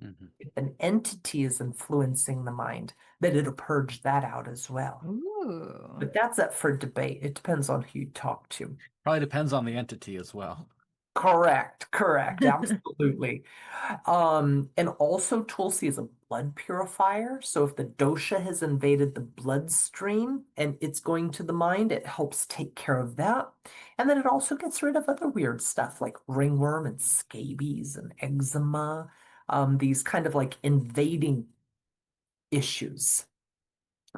Hmm. If an entity is influencing the mind, then it'll purge that out as well. Ooh. But that's up for debate. It depends on who you talk to. Probably depends on the entity as well. Correct, absolutely. And also Tulsi is a blood purifier. So if the dosha has invaded the bloodstream and it's going to the mind, it helps take care of that. And then it also gets rid of other weird stuff like ringworm and scabies and eczema, these kind of like invading issues.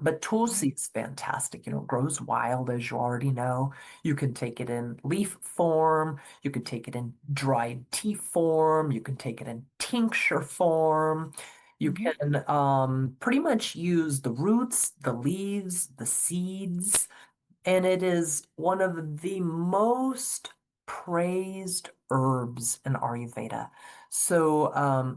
But Tulsi is fantastic. It grows wild, as you already know. You can take it in leaf form. You can take it in dried tea form. You can take it in tincture form. You Mhm. can pretty much use the roots, the leaves, the seeds, and it is one of the most praised herbs in Ayurveda. So,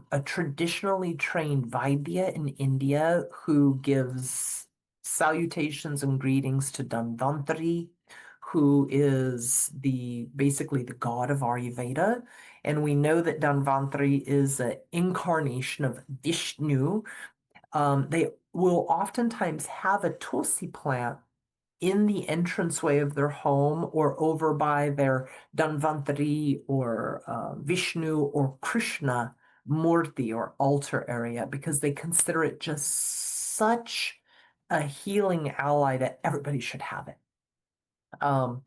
a traditionally trained Vaidya in India who gives salutations and greetings to Dhanvantari, who is the basically the god of Ayurveda. And we know that Dhanvantari is an incarnation of Vishnu. They will oftentimes have a Tulsi plant in the entranceway of their home or over by their Dhanvantari or Vishnu or Krishna Murti or altar area because they consider it just such a healing ally that everybody should have it. Um,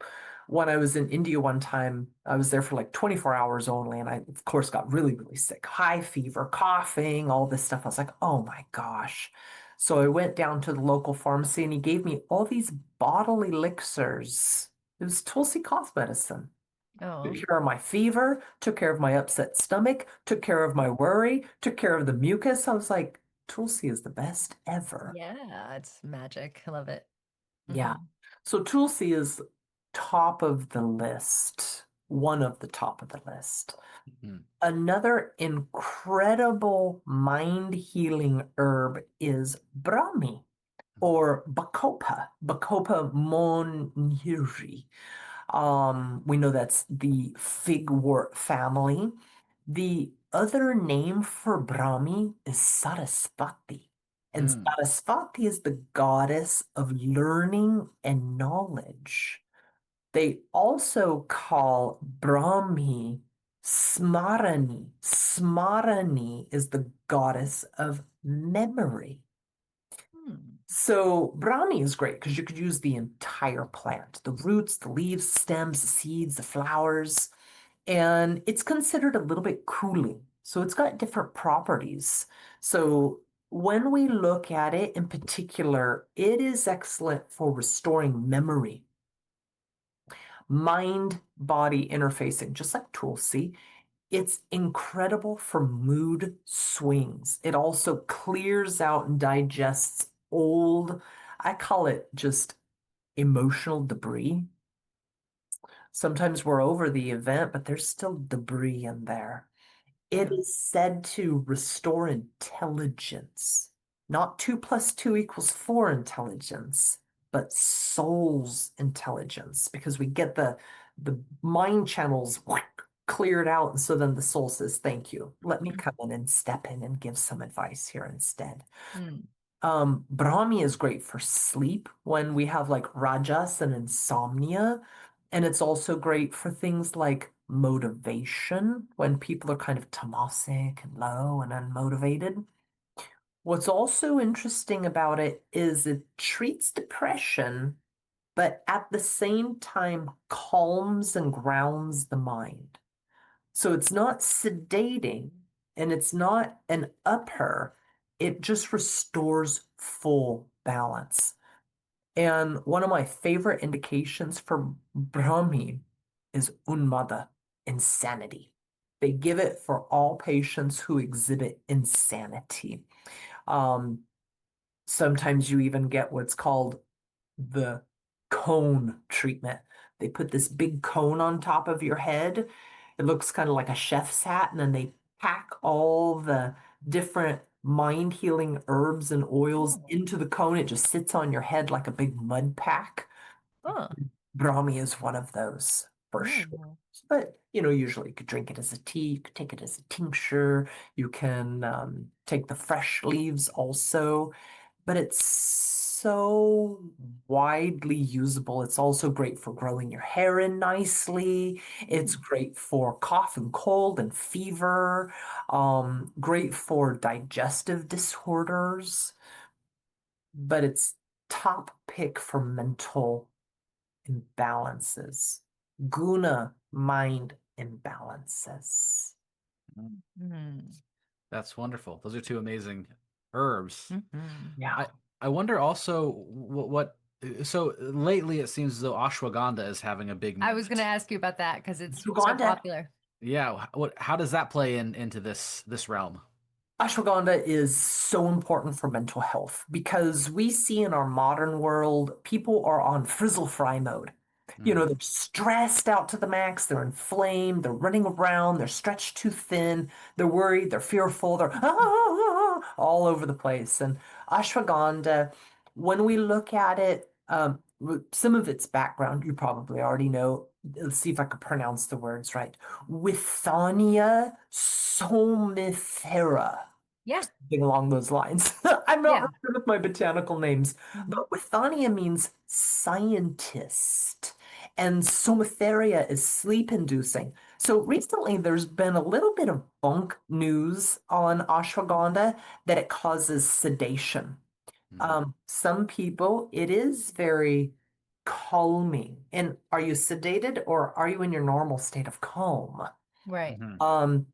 when I was in India one time, I was there for like 24 hours only, and I, of course, got really, really sick. High fever, coughing, all this stuff. I was like, oh my gosh. So I went down to the local pharmacy, and he gave me all these bottle elixirs. It was Tulsi cough medicine. Took Oh, care of my fever, took care of my upset stomach, took care of my worry, took care of the mucus. I was like, Tulsi is the best ever. yeah, it's magic. I love it. Yeah. Hmm. So Tulsi is top of the list, one of the top of the list. Hmm. Another incredible mind healing herb is Brahmi or Bacopa, Bacopa monnieri. We know that's the figwort family. The other name for Brahmi is Sarasvati. And Hmm. Sarasvati is the goddess of learning and knowledge. They also call Brahmi Smarani. Smarani is the goddess of memory. Hmm. So Brahmi is great because you could use the entire plant, the roots, the leaves, stems, the seeds, the flowers, and it's considered a little bit cooling. So it's got different properties. So when we look at it in particular, it is excellent for restoring memory, mind body interfacing, just like Tulsi. It's incredible for mood swings. It also clears out and digests old, I call it just emotional debris. Sometimes we're over the event, but there's still debris in there. It Yeah. is said to restore intelligence, not 2 + 2 = 4 intelligence, but soul's intelligence, because we get the mind channels cleared out, and so then the soul says, "Thank you. Let me come in and step in and give some advice here instead." Mm. Brahmi is great for sleep when we have like rajas and insomnia. And it's also great for things like motivation when people are kind of tamasic and low and unmotivated. What's also interesting about it is it treats depression, but at the same time calms and grounds the mind. So it's not sedating and it's not an upper. It just restores full balance. And one of my favorite indications for Brahmi is Unmada, insanity. They give it for all patients who exhibit insanity. Um, Sometimes you even get what's called the cone treatment. They put this big cone on top of your head. It looks kind of like a chef's hat, and then they pack all the different mind healing herbs and oils Oh. into the cone. It just sits on your head like a big mud pack. Oh. Brahmi is one of those. for sure. Oh. But, usually you could drink it as a tea, you could take it as a tincture, you can take the fresh leaves also, but it's so widely usable. It's also great for growing your hair in nicely. It's great for cough and cold and fever, great for digestive disorders, but it's top pick for mental imbalances, guna mind imbalances. Mm. That's wonderful. Those are two amazing herbs. Mhm. Yeah. I wonder also what so lately it seems as though ashwagandha is having a big I was going to movement. ask you about that because it's so Ashwagandha. popular. Yeah, how does that play into this realm? Ashwagandha is so important for mental health because we see in our modern world, people are on frizzle fry mode. Mm, They're stressed out to the max, they're inflamed, they're running around, they're stretched too thin, they're worried, they're fearful, they're all over the place. And ashwagandha, when we look at it, some of its background you probably already know. Let's see if I could pronounce the words right. Withania somnifera, Yeah. something along those lines. I'm not Yeah. really good with my botanical names, Mhm. but Withania means scientist, and Somatheria is sleep inducing. So recently there's been a little bit of bunk news on ashwagandha that it causes sedation. mm, Some people, it is very calming. And are you sedated or are you in your normal state of calm? Right. mhm, Um,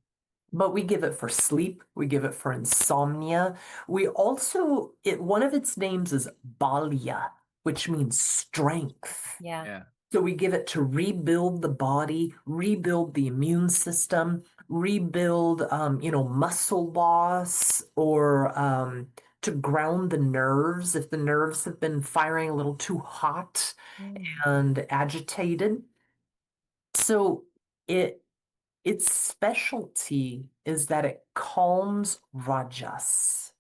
but we give it for sleep. We give it for insomnia. We also, one of its names is Balia, which means strength. Yeah. yeah. So we give it to rebuild the body, rebuild the immune system, rebuild, muscle loss, or to ground the nerves if the nerves have been firing a little too hot Mm. and agitated. So it its specialty is that it calms rajas.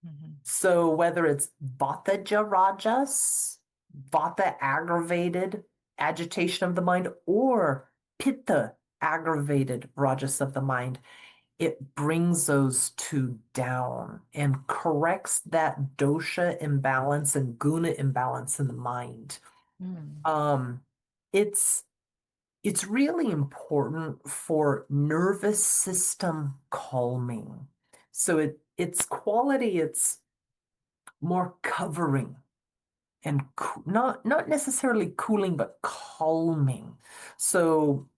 Mhm. So whether it's vataja rajas, vata aggravated agitation of the mind, or pitta aggravated rajas of the mind, it brings those two down and corrects that dosha imbalance and guna imbalance in the mind. Mm. Um, it's it's really important for nervous system calming. So its quality, it's more covering and not necessarily cooling, but calming. So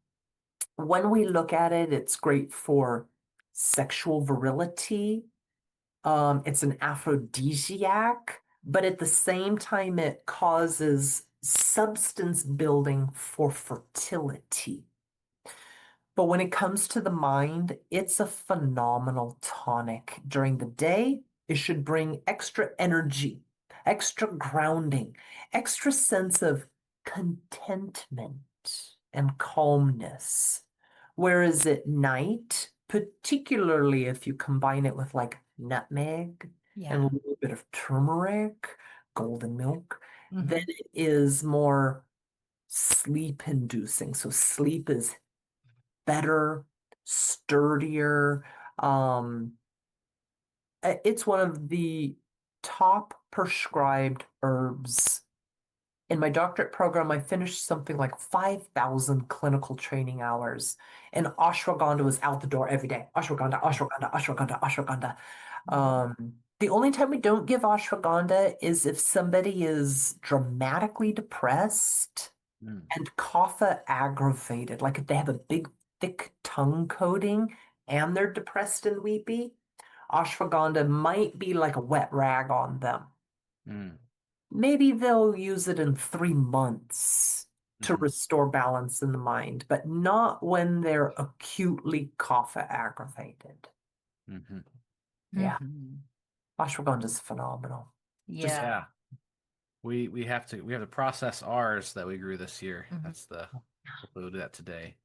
when we look at it, it's great for sexual virility. It's an aphrodisiac, but at the same time, it causes substance building for fertility. But when it comes to the mind, it's a phenomenal tonic. During the day, it should bring extra energy, extra grounding, extra sense of contentment and calmness. Whereas at night, particularly if you combine it with like nutmeg and a Yeah. little bit of turmeric, golden milk, then Mhm. it is more sleep inducing. So sleep is better, sturdier. Um, it's one of the top prescribed herbs. In my doctorate program, I finished something like 5,000 clinical training hours, and ashwagandha was out the door every day. Ashwagandha, ashwagandha, ashwagandha, ashwagandha. The only time we don't give ashwagandha is if somebody is dramatically depressed Mm, and kapha aggravated, like if they have a big, thick tongue coating and they're depressed and weepy, ashwagandha might be like a wet rag on them. mm, Maybe they'll use it in 3 months to mhm, restore balance in the mind, but not when they're acutely kapha aggravated. mhm. Yeah, Mhm. ashwagandha is phenomenal. Just Yeah. Yeah. We have to process ours that we grew this year. Mhm. That's the hopefully we'll do that today.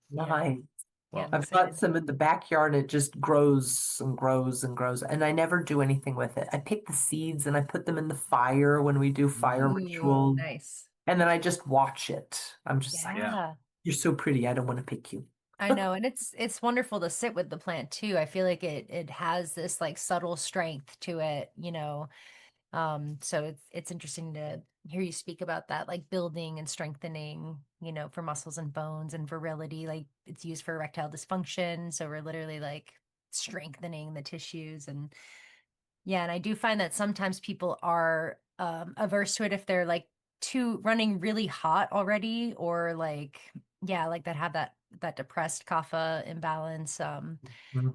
Yeah. nice. Yeah. I'm Well, I've got excited. some in the backyard and it just grows and grows and grows. And I never do anything with it. I pick the seeds and I put them in the fire when we do fire mm, Ooh, rituals. nice. And then I just watch it. I'm just like, Yeah. Yeah. you're so pretty. I don't want to pick you. I know, and it's wonderful to sit with the plant too. I feel like it has this like subtle strength to it, you know. So it's interesting to hear you speak about that, like building and strengthening, you know, for muscles and bones and virility. Like it's used for erectile dysfunction, so we're literally like strengthening the tissues. And yeah, and I do find that sometimes people are averse to it if they're like too running really hot already, or like yeah, like that have that depressed kapha imbalance. Mhm.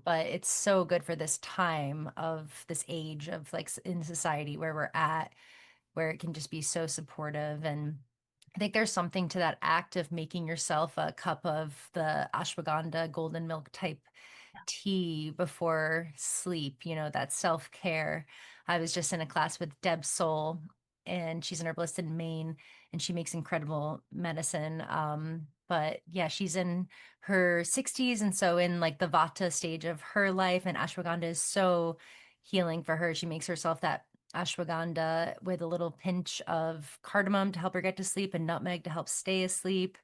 But it's so good for this time of this age of like in society where we're at, where it can just be so supportive. And I think there's something to that act of making yourself a cup of the ashwagandha golden milk type tea before sleep, you know, that self-care. I was just in a class with Deb Soul, and she's an herbalist in Maine, and she makes incredible medicine. But yeah, she's in her 60s, and so in like the Vata stage of her life, and ashwagandha is so healing for her. She makes herself that ashwagandha with a little pinch of cardamom to help her get to sleep and nutmeg to help stay asleep.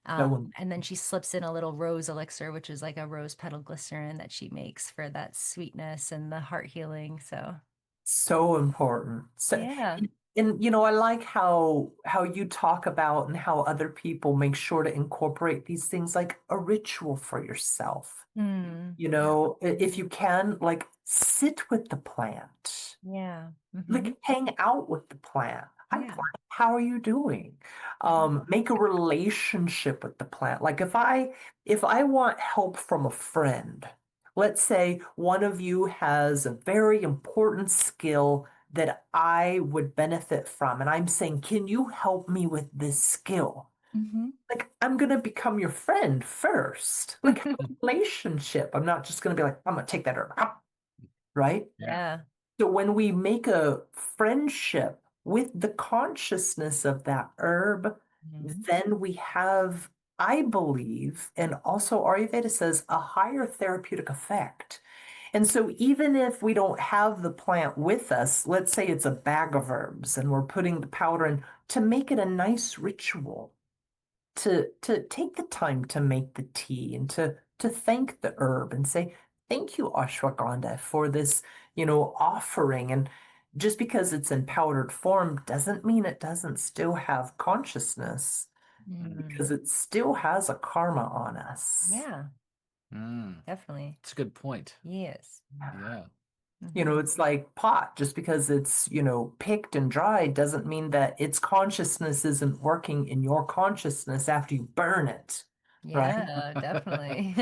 That one. And then she slips in a little rose elixir, which is like a rose petal glycerin that she makes for that sweetness and the heart healing. So, So important. So, yeah. and I like how you talk about and how other people make sure to incorporate these things like a ritual for yourself. Yeah. If you can, like sit with the plant. Yeah. Like hang out with the plant. Hi, Yeah. plant. How are you doing? Make a relationship with the plant. Like if I want help from a friend, let's say one of you has a very important skill that I would benefit from, and I'm saying, can you help me with this skill? Hmm. Like I'm gonna become your friend first. Like have a relationship. I'm not just gonna be like, I'm gonna take that herb, right? Yeah. Yeah. So when we make a friendship with the consciousness of that herb, Mhm. then we have, I believe, and also Ayurveda says, a higher therapeutic effect. And so even if we don't have the plant with us, let's say it's a bag of herbs and we're putting the powder in to make it a nice ritual to take the time to make the tea and to thank the herb and say, thank you, ashwagandha, for this, offering. And just because it's in powdered form doesn't mean it doesn't still have consciousness Mm. because it still has a karma on us. Yeah, Mm, definitely. that's a good point. Yes. Yeah. Hmm. It's like pot. Just because it's, picked and dried doesn't mean that its consciousness isn't working in your consciousness after you burn it, right? Yeah, definitely.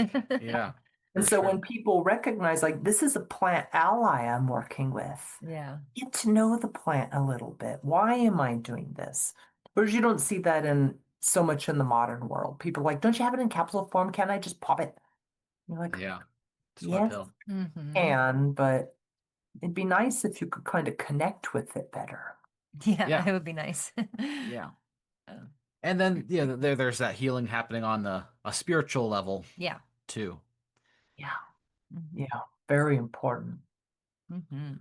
Yeah, And for so sure. when people recognize, like, this is a plant ally I'm working with, Yeah. get to know the plant a little bit. Why am I doing this? Whereas you don't see that in so much in the modern world. People are like, don't you have it in capsule form? Can't I just pop it? You're like, Yeah. Just one yes, pill. Hmm. can, but it'd be nice if you could kind of connect with it better. Yeah, Yeah. it would be nice. Yeah. Oh. And then there's that healing happening on a spiritual level Yeah. too. Yeah, Hmm. yeah, very important. Hmm.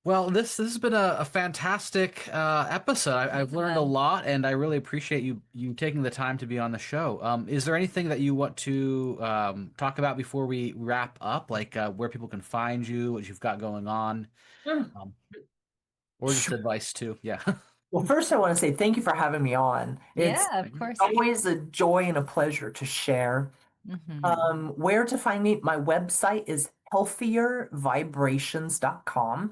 Well, this has been a fantastic episode. I've learned a Yeah. lot, and I really appreciate you taking the time to be on the show. Is there anything that you want to talk about before we wrap up, like where people can find you, what you've got going on, Mm. um, or just advice too? Yeah. Well, first, I want to say thank you for having me on. Yeah, It's of course. always a joy and a pleasure to share. Hmm. Where to find me? My website is healthiervibrations.com.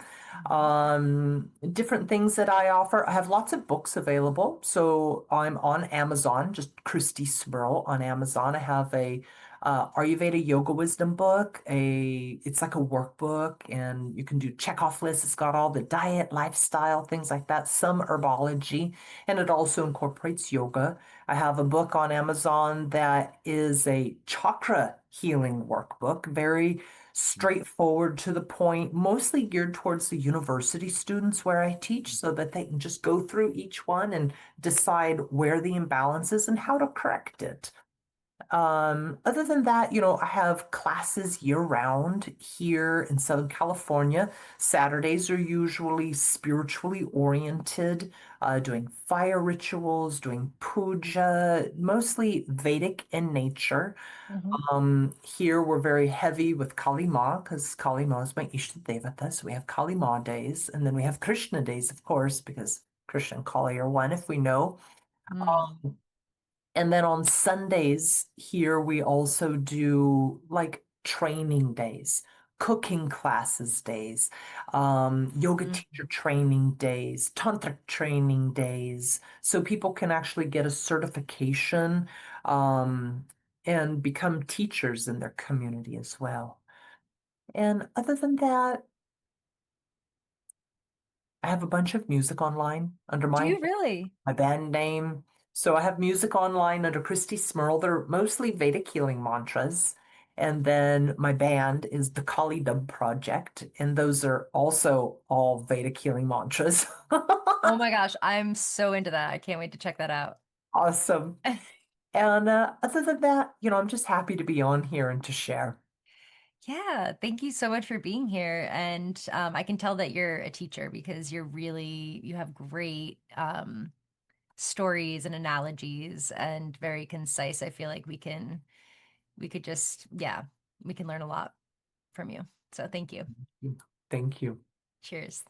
Different things that I offer. I have lots of books available. So I'm on Amazon, just Christie Smirl on Amazon. I have a Ayurveda yoga wisdom book. It's like a workbook, and you can do check-off lists. It's got all the diet, lifestyle, things like that, some herbology, and it also incorporates yoga. I have a book on Amazon that is a chakra healing workbook, very straightforward to the point, mostly geared towards the university students where I teach so that they can just go through each one and decide where the imbalance is and how to correct it. Other than that, I have classes year round here in Southern California. Saturdays are usually spiritually oriented, doing fire rituals, doing puja, mostly Vedic in nature. Mhm. Here we're very heavy with Kali Ma because Kali Ma is my Ishta Devata. So we have Kali Ma days, and then we have Krishna days, of course, because Krishna and Kali are one, if we know. Mm. And then on Sundays here, we also do like training days, cooking classes days, yoga Mm. teacher training days, tantric training days, so people can actually get a certification, and become teachers in their community as well. And other than that, I have a bunch of music online under Do my you really? my band name. So I have music online under Christie Smirl. They're mostly Vedic healing mantras. And then my band is the Kali Dub Project, and those are also all Vedic healing mantras. Oh my gosh, I'm so into that. I can't wait to check that out. Awesome. And other than that, I'm just happy to be on here and to share. Yeah, thank you so much for being here. And I can tell that you're a teacher because you have great stories and analogies and very concise. I feel like we could just, yeah, we can learn a lot from you. So thank you. Thank you. Cheers.